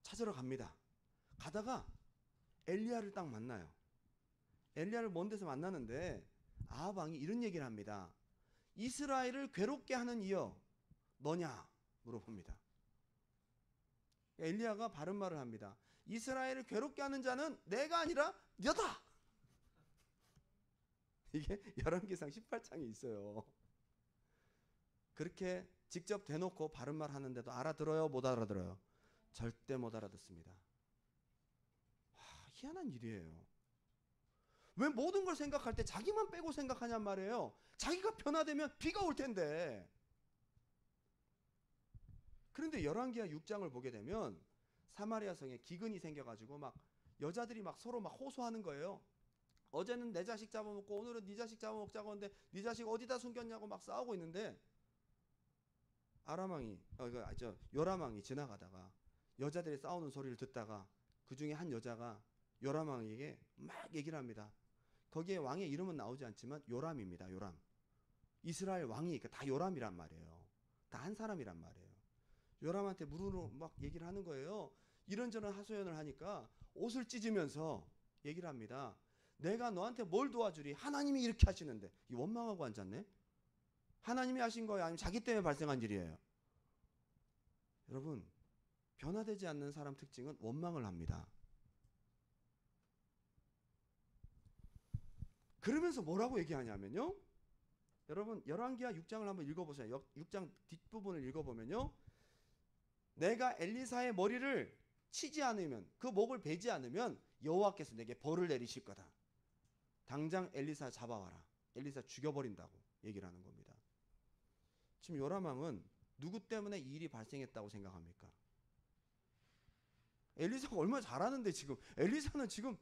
찾으러 갑니다. 가다가 엘리야를 딱 만나요. 엘리야를 먼 데서 만나는데 아합 왕이 이런 얘기를 합니다. 이스라엘을 괴롭게 하는 이여 너냐? 물어봅니다. 엘리야가 바른 말을 합니다. 이스라엘을 괴롭게 하는 자는 내가 아니라 너다. 이게 열왕기상 18장에 있어요. 그렇게 직접 대놓고 바른 말 하는데도 알아들어요? 못 알아들어요? 절대 못 알아듣습니다. 와, 희한한 일이에요. 왜 모든 걸 생각할 때 자기만 빼고 생각하냔 말이에요. 자기가 변화되면 비가 올 텐데. 그런데 열왕기하 6장을 보게 되면 사마리아 성에 기근이 생겨가지고 막 여자들이 막 서로 막 호소하는 거예요. 어제는 내 자식 잡아먹고 오늘은 네 자식 잡아먹자고 하는데 네 자식 어디다 숨겼냐고 막 싸우고 있는데 요람왕이 지나가다가 여자들이 싸우는 소리를 듣다가 그 중에 한 여자가 요람왕에게 막 얘기를 합니다. 거기에 왕의 이름은 나오지 않지만 요람입니다. 요람. 이스라엘 왕이 다 요람이란 말이에요. 다 한 사람이란 말이에요. 요람한테 물으러 막 얘기를 하는 거예요. 이런저런 하소연을 하니까 옷을 찢으면서 얘기를 합니다. 내가 너한테 뭘 도와주리? 하나님이 이렇게 하시는데. 이 원망하고 앉았네. 하나님이 하신 거예요? 아니면 자기 때문에 발생한 일이에요? 여러분, 변화되지 않는 사람 특징은 원망을 합니다. 그러면서 뭐라고 얘기하냐면요. 여러분 열왕기하 6장을 한번 읽어보세요. 6장 뒷부분을 읽어보면요. 내가 엘리사의 머리를 치지 않으면, 그 목을 베지 않으면 여호와께서 내게 벌을 내리실 거다. 당장 엘리사 잡아와라. 엘리사 죽여버린다고 얘기를 하는 겁니다. 지금 요람왕은 누구 때문에 이 일이 발생했다고 생각합니까? 엘리사가 얼마나 잘하는데 지금 엘리사는 지금.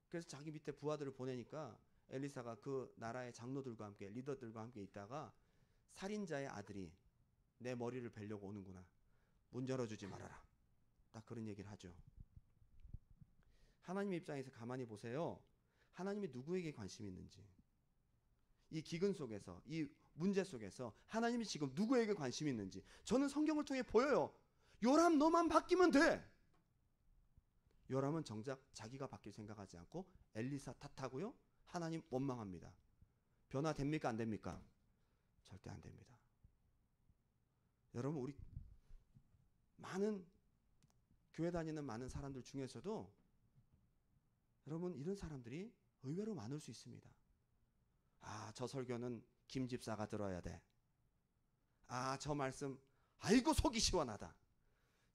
그래서 자기 밑에 부하들을 보내니까 엘리사가 그 나라의 장로들과 함께 리더들과 함께 있다가 살인자의 아들이 내 머리를 베려고 오는구나. 문 열어주지 말아라. 딱 그런 얘기를 하죠. 하나님 입장에서 가만히 보세요. 하나님이 누구에게 관심이 있는지. 이 기근 속에서, 이 문제 속에서 하나님이 지금 누구에게 관심이 있는지 저는 성경을 통해 보여요. 요람 너만 바뀌면 돼. 요람은 정작 자기가 바뀔 생각하지 않고 엘리사 탓하고요. 하나님 원망합니다. 변화됩니까? 안 됩니까? 절대 안 됩니다. 여러분, 우리 많은 교회 다니는 많은 사람들 중에서도 여러분 이런 사람들이 의외로 많을 수 있습니다. 아, 저 설교는 김 집사가 들어야 돼. 아, 저 말씀 아이고 속이 시원하다.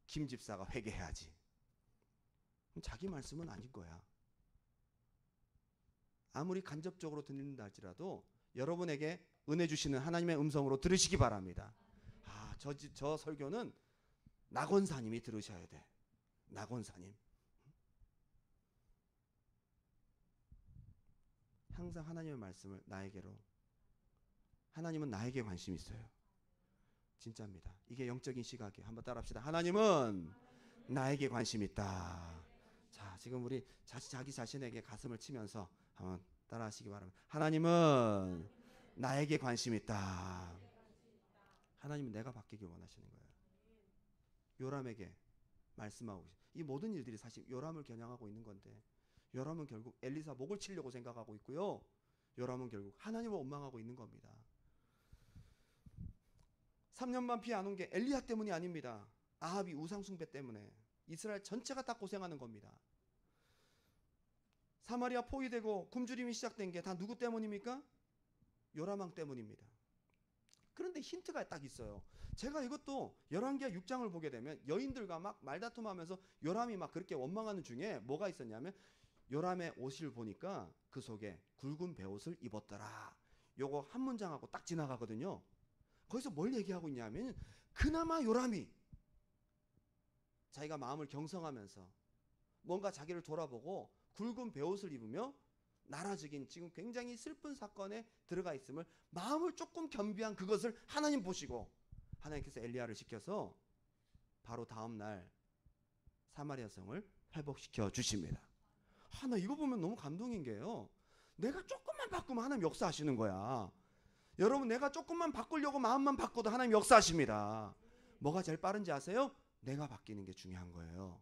김 집사가 회개해야지. 자기 말씀은 아닌 거야. 아무리 간접적으로 들린다 할지라도 여러분에게 은혜 주시는 하나님의 음성으로 들으시기 바랍니다. 아, 저 설교는 낙원사님이 들으셔야 돼. 낙원사님. 항상 하나님의 말씀을 나에게로. 하나님은 나에게 관심이 있어요. 진짜입니다. 이게 영적인 시각이에요. 한번 따라합시다. 하나님은 나에게 관심이 있다. 자, 지금 우리 자기 자신에게 가슴을 치면서 한번 따라하시기 바랍니다. 하나님은 나에게 관심이 있다. 하나님은 내가 바뀌길 원하시는 거예요. 요람에게 말씀하고 계세요. 이 모든 일들이 사실 요람을 겨냥하고 있는 건데, 요람은 결국 엘리사 목을 치려고 생각하고 있고요. 요람은 결국 하나님을 원망하고 있는 겁니다. 3년 반 피 안 온 게 엘리야 때문이 아닙니다. 아합이 우상 숭배 때문에 이스라엘 전체가 다 고생하는 겁니다. 사마리아 포위되고 굶주림이 시작된 게 다 누구 때문입니까? 요람왕 때문입니다. 그런데 힌트가 딱 있어요. 제가 이것도 열왕기하 6장을 보게 되면 여인들과 막 말다툼하면서 요람이 막 그렇게 원망하는 중에 뭐가 있었냐면 요람의 옷을 보니까 그 속에 굵은 베옷을 입었더라. 요거 한 문장하고 딱 지나가거든요. 거기서 뭘 얘기하고 있냐면 그나마 요람이 자기가 마음을 경성하면서 뭔가 자기를 돌아보고 굵은 베옷을 입으며 나라적인 지금 굉장히 슬픈 사건에 들어가 있음을 마음을 조금 겸비한 그것을 하나님 보시고 하나님께서 엘리야를 시켜서 바로 다음 날 사마리아 성을 회복시켜 주십니다. 나 이거 보면 너무 감동인 게요. 내가 조금만 바꾸면 하나님 역사하시는 거야. 여러분, 내가 조금만 바꾸려고 마음만 바꿔도 하나님 역사하십니다. 뭐가 제일 빠른지 아세요? 내가 바뀌는 게 중요한 거예요.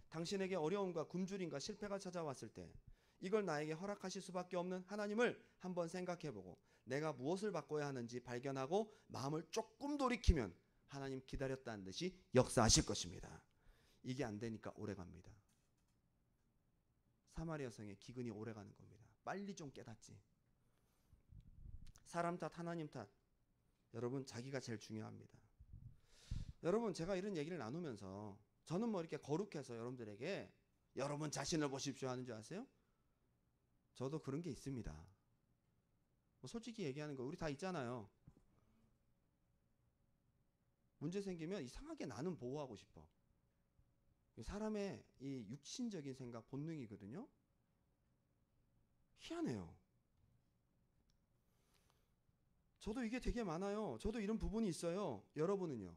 당신에게 어려움과 굶주림과 실패가 찾아왔을 때 이걸 나에게 허락하실 수밖에 없는 하나님을 한번 생각해보고 내가 무엇을 바꿔야 하는지 발견하고 마음을 조금 돌이키면 하나님 기다렸다는 듯이 역사하실 것입니다. 이게 안 되니까 오래갑니다. 사마리아 성의 기근이 오래가는 겁니다. 빨리 좀 깨닫지. 사람 탓, 하나님 탓. 여러분, 자기가 제일 중요합니다. 여러분, 제가 이런 얘기를 나누면서 저는 뭐 이렇게 거룩해서 여러분들에게 여러분 자신을 보십시오 하는 줄 아세요? 저도 그런 게 있습니다. 뭐 솔직히 얘기하는 거 우리 다 있잖아요. 문제 생기면 이상하게 나는 보호하고 싶어. 사람의 이 육신적인 생각 본능이거든요. 희한해요. 저도 이게 되게 많아요. 저도 이런 부분이 있어요. 여러분은요?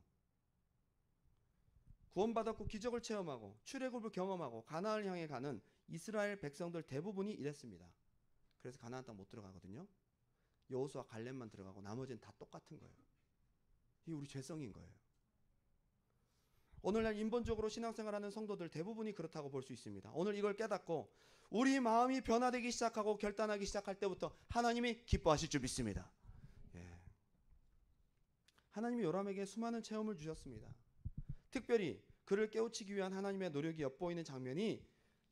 구원받았고 기적을 체험하고 출애굽을 경험하고 가나안을 향해 가는 이스라엘 백성들 대부분이 이랬습니다. 그래서 가나안 땅 못 들어가거든요. 여호수아 갈렙만 들어가고 나머지는 다 똑같은 거예요. 이게 우리 죄성인 거예요. 오늘날 인본적으로 신앙생활하는 성도들 대부분이 그렇다고 볼 수 있습니다. 오늘 이걸 깨닫고 우리 마음이 변화되기 시작하고 결단하기 시작할 때부터 하나님이 기뻐하실 줄 믿습니다. 예. 하나님이 요람에게 수많은 체험을 주셨습니다. 특별히 그를 깨우치기 위한 하나님의 노력이 엿보이는 장면이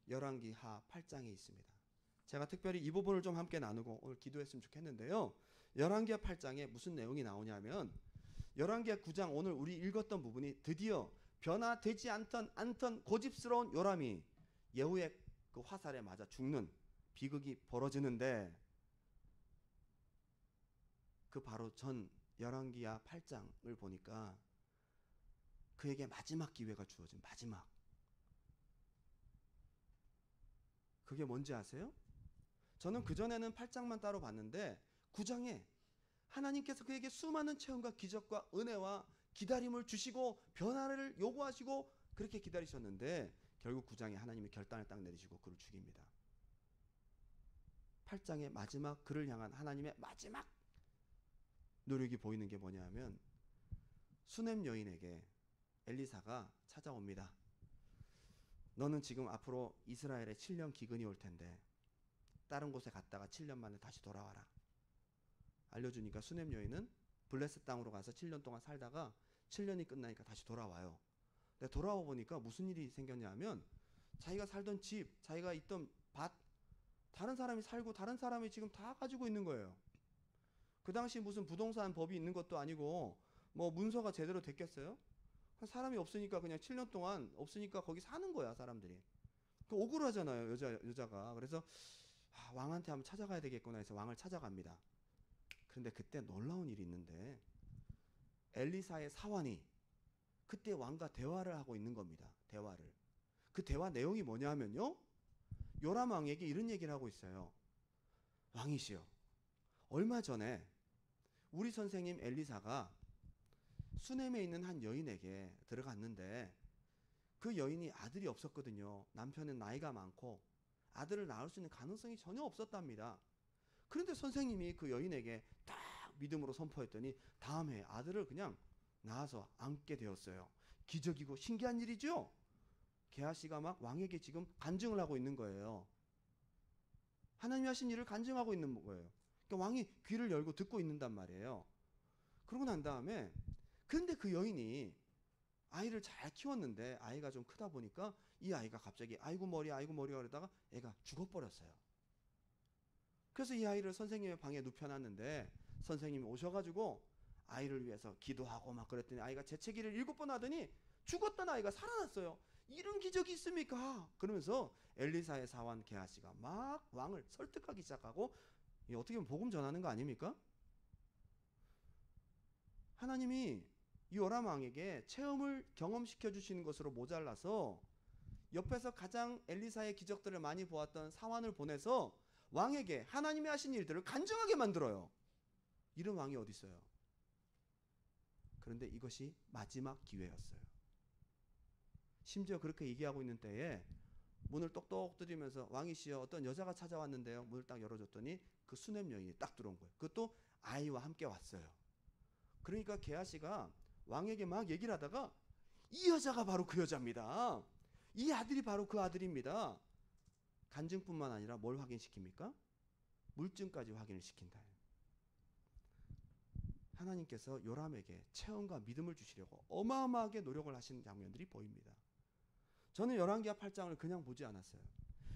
열왕기하 8장에 있습니다. 제가 특별히 이 부분을 좀 함께 나누고 오늘 기도했으면 좋겠는데요. 열왕기하 8장에 무슨 내용이 나오냐면 열왕기하 9장 오늘 우리 읽었던 부분이 드디어 변화되지 않던 고집스러운 요람이 예후의 그 화살에 맞아 죽는 비극이 벌어지는데 그 바로 전 열왕기하 8장을 보니까 그에게 마지막 기회가 주어진 마지막. 그게 뭔지 아세요? 저는 그전에는 8장만 따로 봤는데 9장에 하나님께서 그에게 수많은 체험과 기적과 은혜와 기다림을 주시고 변화를 요구하시고 그렇게 기다리셨는데 결국 9장에 하나님이 결단을 딱 내리시고 그를 죽입니다. 8장의 마지막 그를 향한 하나님의 마지막 노력이 보이는 게 뭐냐 하면 수넴 여인에게 엘리사가 찾아옵니다. 너는 지금 앞으로 이스라엘에 7년 기근이 올 텐데 다른 곳에 갔다가 7년 만에 다시 돌아와라. 알려주니까 수넴 여인은 블레셋 땅으로 가서 7년 동안 살다가 7년이 끝나니까 다시 돌아와요. 근데 돌아와 보니까 무슨 일이 생겼냐 하면 자기가 살던 집, 자기가 있던 밭 다른 사람이 살고 다른 사람이 지금 다 가지고 있는 거예요. 그 당시 무슨 부동산 법이 있는 것도 아니고 뭐 문서가 제대로 됐겠어요? 사람이 없으니까 그냥 7년 동안 없으니까 거기 사는 거야 사람들이. 그 억울하잖아요 여자가. 그래서 왕한테 한번 찾아가야 되겠구나 해서 왕을 찾아갑니다. 그런데 그때 놀라운 일이 있는데 엘리사의 사환이 그때 왕과 대화를 하고 있는 겁니다. 대화를. 그 대화 내용이 뭐냐면요. 요람 왕에게 이런 얘기를 하고 있어요. 왕이시여, 얼마 전에 우리 선생님 엘리사가 수넴에 있는 한 여인에게 들어갔는데 그 여인이 아들이 없었거든요. 남편은 나이가 많고 아들을 낳을 수 있는 가능성이 전혀 없었답니다. 그런데 선생님이 그 여인에게 딱 믿음으로 선포했더니 다음 해에 아들을 그냥 낳아서 안게 되었어요. 기적이고 신기한 일이죠. 게하시가 막 왕에게 지금 간증을 하고 있는 거예요. 하나님이 하신 일을 간증하고 있는 거예요. 그러니까 왕이 귀를 열고 듣고 있는단 말이에요. 그러고 난 다음에 근데 그 여인이 아이를 잘 키웠는데 아이가 좀 크다 보니까 이 아이가 갑자기 아이고 머리가 그러다가 애가 죽어버렸어요. 그래서 이 아이를 선생님의 방에 눕혀놨는데 선생님이 오셔가지고 아이를 위해서 기도하고 막 그랬더니 아이가 재채기를 7번 하더니 죽었던 아이가 살아났어요. 이런 기적이 있습니까? 그러면서 엘리사의 사환 게하시가 막 왕을 설득하기 시작하고 어떻게 보면 복음 전하는 거 아닙니까? 하나님이 이 요람 왕에게 체험을 경험시켜 주시는 것으로 모자라서 옆에서 가장 엘리사의 기적들을 많이 보았던 사환을 보내서 왕에게 하나님이 하신 일들을 간증하게 만들어요. 이런 왕이 어디 있어요? 그런데 이것이 마지막 기회였어요. 심지어 그렇게 얘기하고 있는 때에 문을 똑똑 두드리면서 왕이시여 어떤 여자가 찾아왔는데요. 문을 딱 열어줬더니 그 수넴 여인이 딱 들어온 거예요. 그것도 아이와 함께 왔어요. 그러니까 게하시가 왕에게 막 얘기를 하다가 이 여자가 바로 그 여자입니다. 이 아들이 바로 그 아들입니다. 간증뿐만 아니라 뭘 확인시킵니까? 물증까지 확인을 시킨다. 하나님께서 요람에게 체험과 믿음을 주시려고 어마어마하게 노력을 하시는 장면들이 보입니다. 저는 열왕기하 8장을 그냥 보지 않았어요.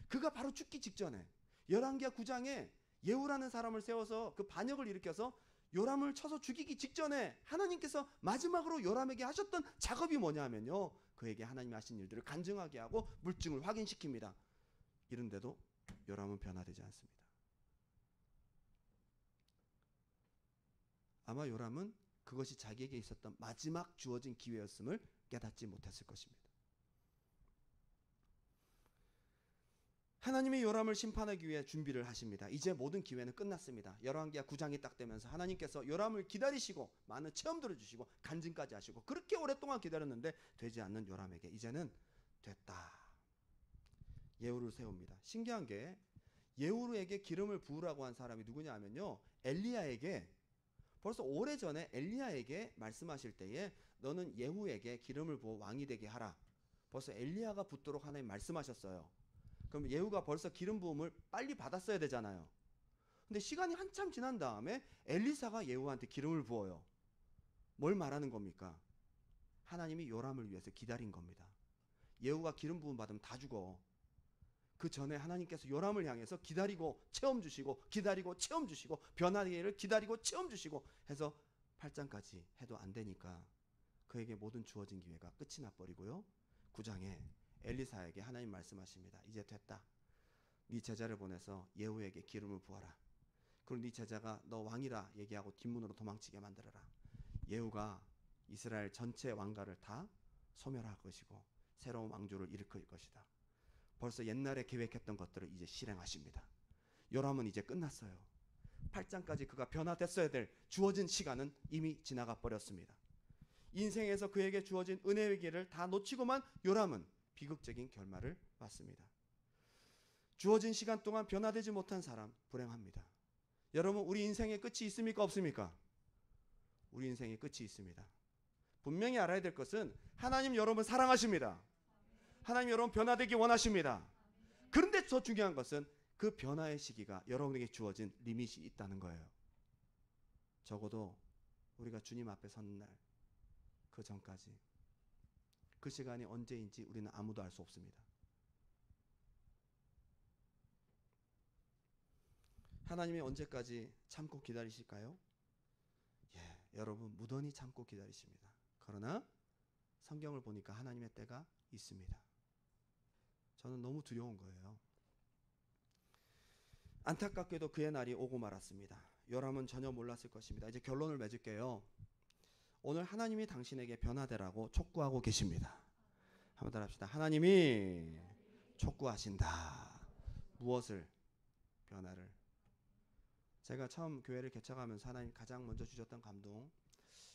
그가 바로 죽기 직전에 열왕기하 9장에 예후라는 사람을 세워서 그 반역을 일으켜서 요람을 쳐서 죽이기 직전에 하나님께서 마지막으로 요람에게 하셨던 작업이 뭐냐면요, 그에게 하나님이 하신 일들을 간증하게 하고 물증을 확인시킵니다. 이런데도 요람은 변화되지 않습니다. 아마 요람은 그것이 자기에게 있었던 마지막 주어진 기회였음을 깨닫지 못했을 것입니다. 하나님이 요람을 심판하기 위해 준비를 하십니다. 이제 모든 기회는 끝났습니다. 열왕기하 9장이 딱 되면서 하나님께서 요람을 기다리시고 많은 체험들을 주시고 간증까지 하시고 그렇게 오랫동안 기다렸는데 되지 않는 요람에게 이제는 됐다. 예후를 세웁니다. 신기한 게 예후에게 기름을 부으라고 한 사람이 누구냐 하면요, 엘리야에게, 벌써 오래전에 엘리야에게 말씀하실 때에 너는 예후에게 기름을 부어 왕이 되게 하라. 벌써 엘리야가 붙도록 하나님 말씀하셨어요. 그럼 예후가 벌써 기름 부음을 빨리 받았어야 되잖아요. 근데 시간이 한참 지난 다음에 엘리사가 예후한테 기름을 부어요. 뭘 말하는 겁니까? 하나님이 요람을 위해서 기다린 겁니다. 예후가 기름 부음 받으면 다 죽어. 그 전에 하나님께서 요람을 향해서 기다리고 체험 주시고 기다리고 체험 주시고 변화되기를 기다리고 체험 주시고 해서 8장까지 해도 안 되니까 그에게 모든 주어진 기회가 끝이 나버리고요. 9장에 엘리사에게 하나님 말씀하십니다. 이제 됐다. 네 제자를 보내서 예후에게 기름을 부어라. 그리고 네 제자가 너 왕이라 얘기하고 뒷문으로 도망치게 만들어라. 예후가 이스라엘 전체 왕가를 다 소멸할 것이고 새로운 왕조를 일으킬 것이다. 벌써 옛날에 계획했던 것들을 이제 실행하십니다. 요람은 이제 끝났어요. 8장까지 그가 변화됐어야 될 주어진 시간은 이미 지나가 버렸습니다. 인생에서 그에게 주어진 은혜의 기회를 다 놓치고만 요람은 비극적인 결말을 맞습니다. 주어진 시간 동안 변화되지 못한 사람 불행합니다. 여러분, 우리 인생의 끝이 있습니까? 없습니까? 우리 인생의 끝이 있습니다. 분명히 알아야 될 것은 하나님 여러분 사랑하십니다. 하나님 여러분 변화되기 원하십니다. 그런데 더 중요한 것은 그 변화의 시기가 여러분에게 주어진 리밋이 있다는 거예요. 적어도 우리가 주님 앞에 선 날 그 전까지, 그 시간이 언제인지 우리는 아무도 알 수 없습니다. 하나님이 언제까지 참고 기다리실까요? 예, 여러분 무던히 참고 기다리십니다. 그러나 성경을 보니까 하나님의 때가 있습니다. 저는 너무 두려운 거예요. 안타깝게도 그의 날이 오고 말았습니다. 요람은 전혀 몰랐을 것입니다. 이제 결론을 맺을게요. 오늘 하나님이 당신에게 변화되라고 촉구하고 계십니다. 한번 따라합시다. 하나님이 촉구하신다. 무엇을? 변화를. 제가 처음 교회를 개척하면서 하나님 가장 먼저 주셨던 감동,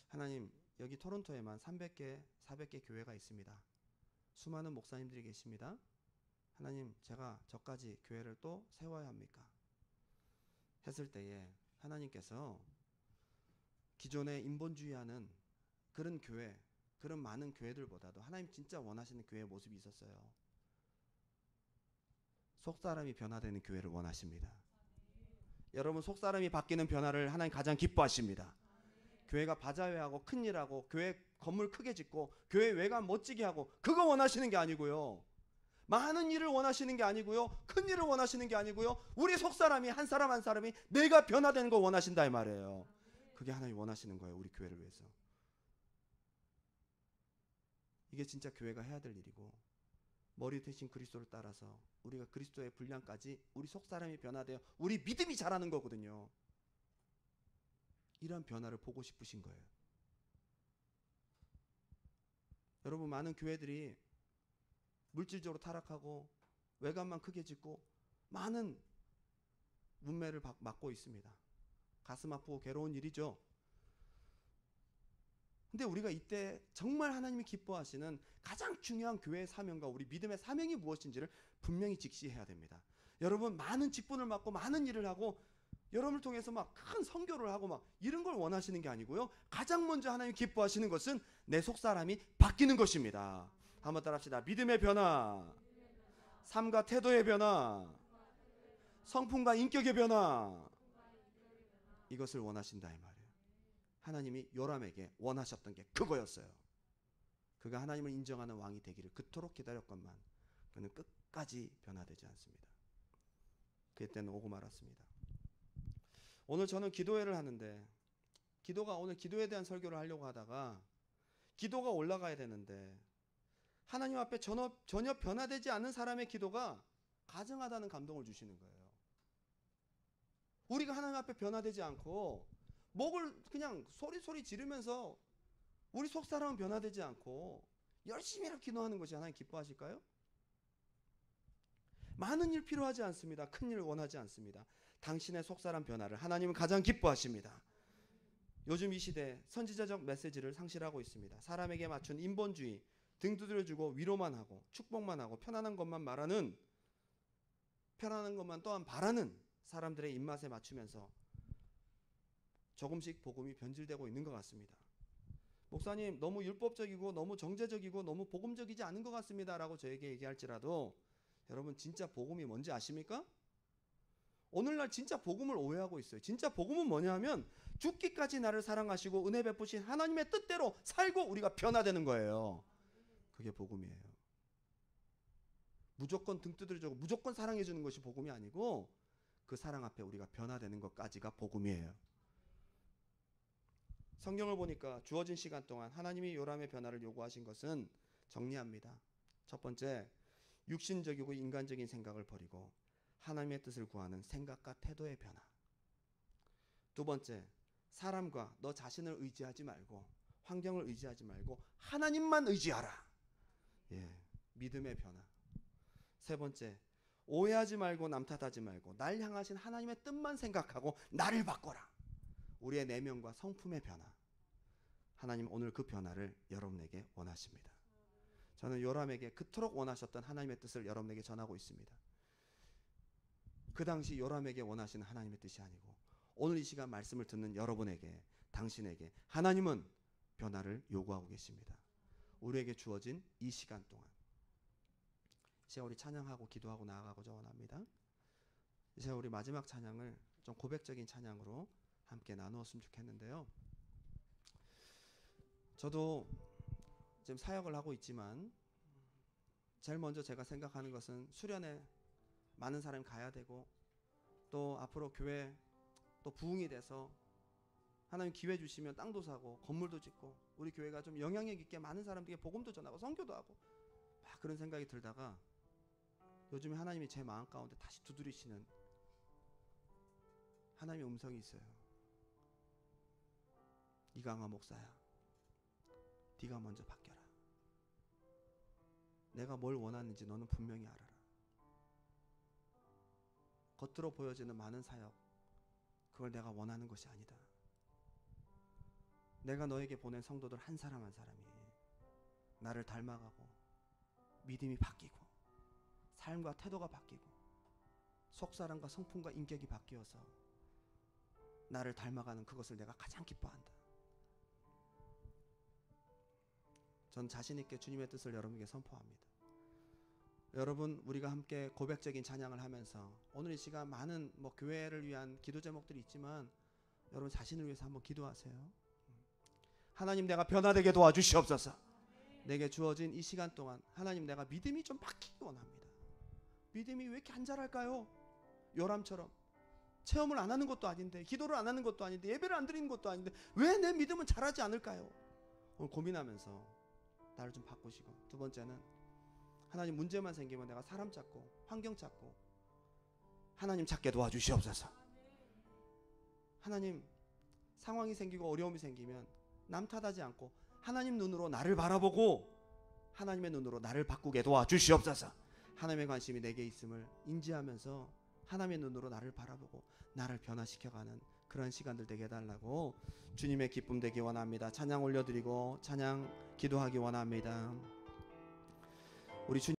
하나님 여기 토론토에만 300개, 400개 교회가 있습니다. 수많은 목사님들이 계십니다. 하나님, 제가 저까지 교회를 또 세워야 합니까? 했을 때에 하나님께서 기존에 인본주의하는 그런 교회, 그런 많은 교회들보다도 하나님 진짜 원하시는 교회의 모습이 있었어요. 속사람이 변화되는 교회를 원하십니다. 여러분, 속사람이 바뀌는 변화를 하나님 가장 기뻐하십니다. 교회가 바자회하고 큰일하고 교회 건물 크게 짓고 교회 외관 멋지게 하고 그거 원하시는 게 아니고요. 많은 일을 원하시는 게 아니고요. 큰 일을 원하시는 게 아니고요. 우리 속사람이 한 사람 한 사람이 내가 변화되는 거 원하신다 이 말이에요. 그게 하나님 원하시는 거예요. 우리 교회를 위해서. 이게 진짜 교회가 해야 될 일이고, 머리 대신 그리스도를 따라서 우리가 그리스도의 분량까지 우리 속사람이 변화되어 우리 믿음이 자라는 거거든요. 이런 변화를 보고 싶으신 거예요. 여러분, 많은 교회들이 물질적으로 타락하고 외관만 크게 짓고 많은 문매를 맞고 있습니다. 가슴 아프고 괴로운 일이죠. 근데 우리가 이때 정말 하나님이 기뻐하시는 가장 중요한 교회의 사명과 우리 믿음의 사명이 무엇인지를 분명히 직시해야 됩니다. 여러분, 많은 직분을 맡고 많은 일을 하고 여러분을 통해서 막 큰 선교를 하고 막 이런 걸 원하시는 게 아니고요. 가장 먼저 하나님이 기뻐하시는 것은 내 속사람이 바뀌는 것입니다. 한번 따라합시다. 믿음의 변화, 삶과 태도의 변화, 성품과 인격의 변화, 이것을 원하신다 이 말이에요. 하나님이 요람에게 원하셨던 게 그거였어요. 그가 하나님을 인정하는 왕이 되기를 그토록 기다렸건만 그는 끝까지 변화되지 않습니다. 그때는 오고 말았습니다. 오늘 저는 기도회를 하는데 오늘 기도에 대한 설교를 하려고 하다가 기도가 올라가야 되는데 하나님 앞에 전혀 변화되지 않는 사람의 기도가 가증하다는 감동을 주시는 거예요. 우리가 하나님 앞에 변화되지 않고 목을 그냥 소리 지르면서 우리 속사람은 변화되지 않고 열심히 기도하는 것이 하나님 기뻐하실까요? 많은 일 필요하지 않습니다. 큰 일 원하지 않습니다. 당신의 속사람 변화를 하나님은 가장 기뻐하십니다. 요즘 이 시대 선지자적 메시지를 상실하고 있습니다. 사람에게 맞춘 인본주의, 등 두드려주고 위로만 하고 축복만 하고 편안한 것만 또한 바라는 사람들의 입맛에 맞추면서 조금씩 복음이 변질되고 있는 것 같습니다. 목사님, 너무 율법적이고 너무 정제적이고 너무 복음적이지 않은 것 같습니다 라고 저에게 얘기할지라도 여러분, 진짜 복음이 뭔지 아십니까? 오늘날 진짜 복음을 오해하고 있어요. 진짜 복음은 뭐냐 하면 죽기까지 나를 사랑하시고 은혜 베푸신 하나님의 뜻대로 살고 우리가 변화되는 거예요. 그게 복음이에요. 무조건 등 두드려주고 무조건 사랑해 주는 것이 복음이 아니고 그 사랑 앞에 우리가 변화되는 것까지가 복음이에요. 성경을 보니까 주어진 시간 동안 하나님이 요람의 변화를 요구하신 것은 정리합니다. 첫 번째, 육신적이고 인간적인 생각을 버리고 하나님의 뜻을 구하는 생각과 태도의 변화. 두 번째, 사람과 너 자신을 의지하지 말고 환경을 의지하지 말고 하나님만 의지하라. 믿음의 변화. 세 번째, 오해하지 말고 남 탓하지 말고 날 향하신 하나님의 뜻만 생각하고 나를 바꿔라. 우리의 내면과 성품의 변화. 하나님 오늘 그 변화를 여러분에게 원하십니다. 저는 요람에게 그토록 원하셨던 하나님의 뜻을 여러분에게 전하고 있습니다. 그 당시 요람에게 원하시는 하나님의 뜻이 아니고 오늘 이 시간 말씀을 듣는 여러분에게, 당신에게 하나님은 변화를 요구하고 계십니다. 우리에게 주어진 이 시간 동안 이제 우리 찬양하고 기도하고 나아가고자 원합니다. 이제 우리 마지막 찬양을 좀 고백적인 찬양으로 함께 나누었으면 좋겠는데요. 저도 지금 사역을 하고 있지만 제일 먼저 제가 생각하는 것은 수련회 많은 사람이 가야 되고 또 앞으로 교회 또 부흥이 돼서 하나님 기회 주시면 땅도 사고 건물도 짓고 우리 교회가 좀 영향력 있게 많은 사람들에게 복음도 전하고 선교도 하고 막 그런 생각이 들다가 요즘에 하나님이 제 마음 가운데 다시 두드리시는 하나님의 음성이 있어요. 이강화 목사야, 네가 먼저 바뀌어라. 내가 뭘 원하는지 너는 분명히 알아라. 겉으로 보여지는 많은 사역, 그걸 내가 원하는 것이 아니다. 내가 너에게 보낸 성도들 한 사람 한 사람이 나를 닮아가고 믿음이 바뀌고 삶과 태도가 바뀌고 속사람과 성품과 인격이 바뀌어서 나를 닮아가는 그것을 내가 가장 기뻐한다. 전 자신 있게 주님의 뜻을 여러분에게 선포합니다. 여러분, 우리가 함께 고백적인 찬양을 하면서 오늘 이 시간 많은 교회를 위한 기도 제목들이 있지만 여러분 자신을 위해서 한번 기도하세요. 하나님, 내가 변화되게 도와주시옵소서. 내게 주어진 이 시간 동안 하나님, 내가 믿음이 좀 바뀌기 원합니다. 믿음이 왜 이렇게 안 자랄까요? 요람처럼 체험을 안 하는 것도 아닌데, 기도를 안 하는 것도 아닌데, 예배를 안 드리는 것도 아닌데 왜 내 믿음은 자라지 않을까요? 오늘 고민하면서 나를 좀 바꾸시고, 두 번째는 하나님, 문제만 생기면 내가 사람 찾고 환경 찾고 하나님 찾게 도와주시옵소서. 하나님, 상황이 생기고 어려움이 생기면 남 탓하지 않고 하나님 눈으로 나를 바라보고 하나님의 눈으로 나를 바꾸게 도와주시옵소서. 하나님의 관심이 내게 있음을 인지하면서 하나님의 눈으로 나를 바라보고 나를 변화시켜가는 그런 시간들 되게 해달라고 주님의 기쁨 되기 원합니다. 찬양 올려드리고 찬양 기도하기 원합니다. 우리 주님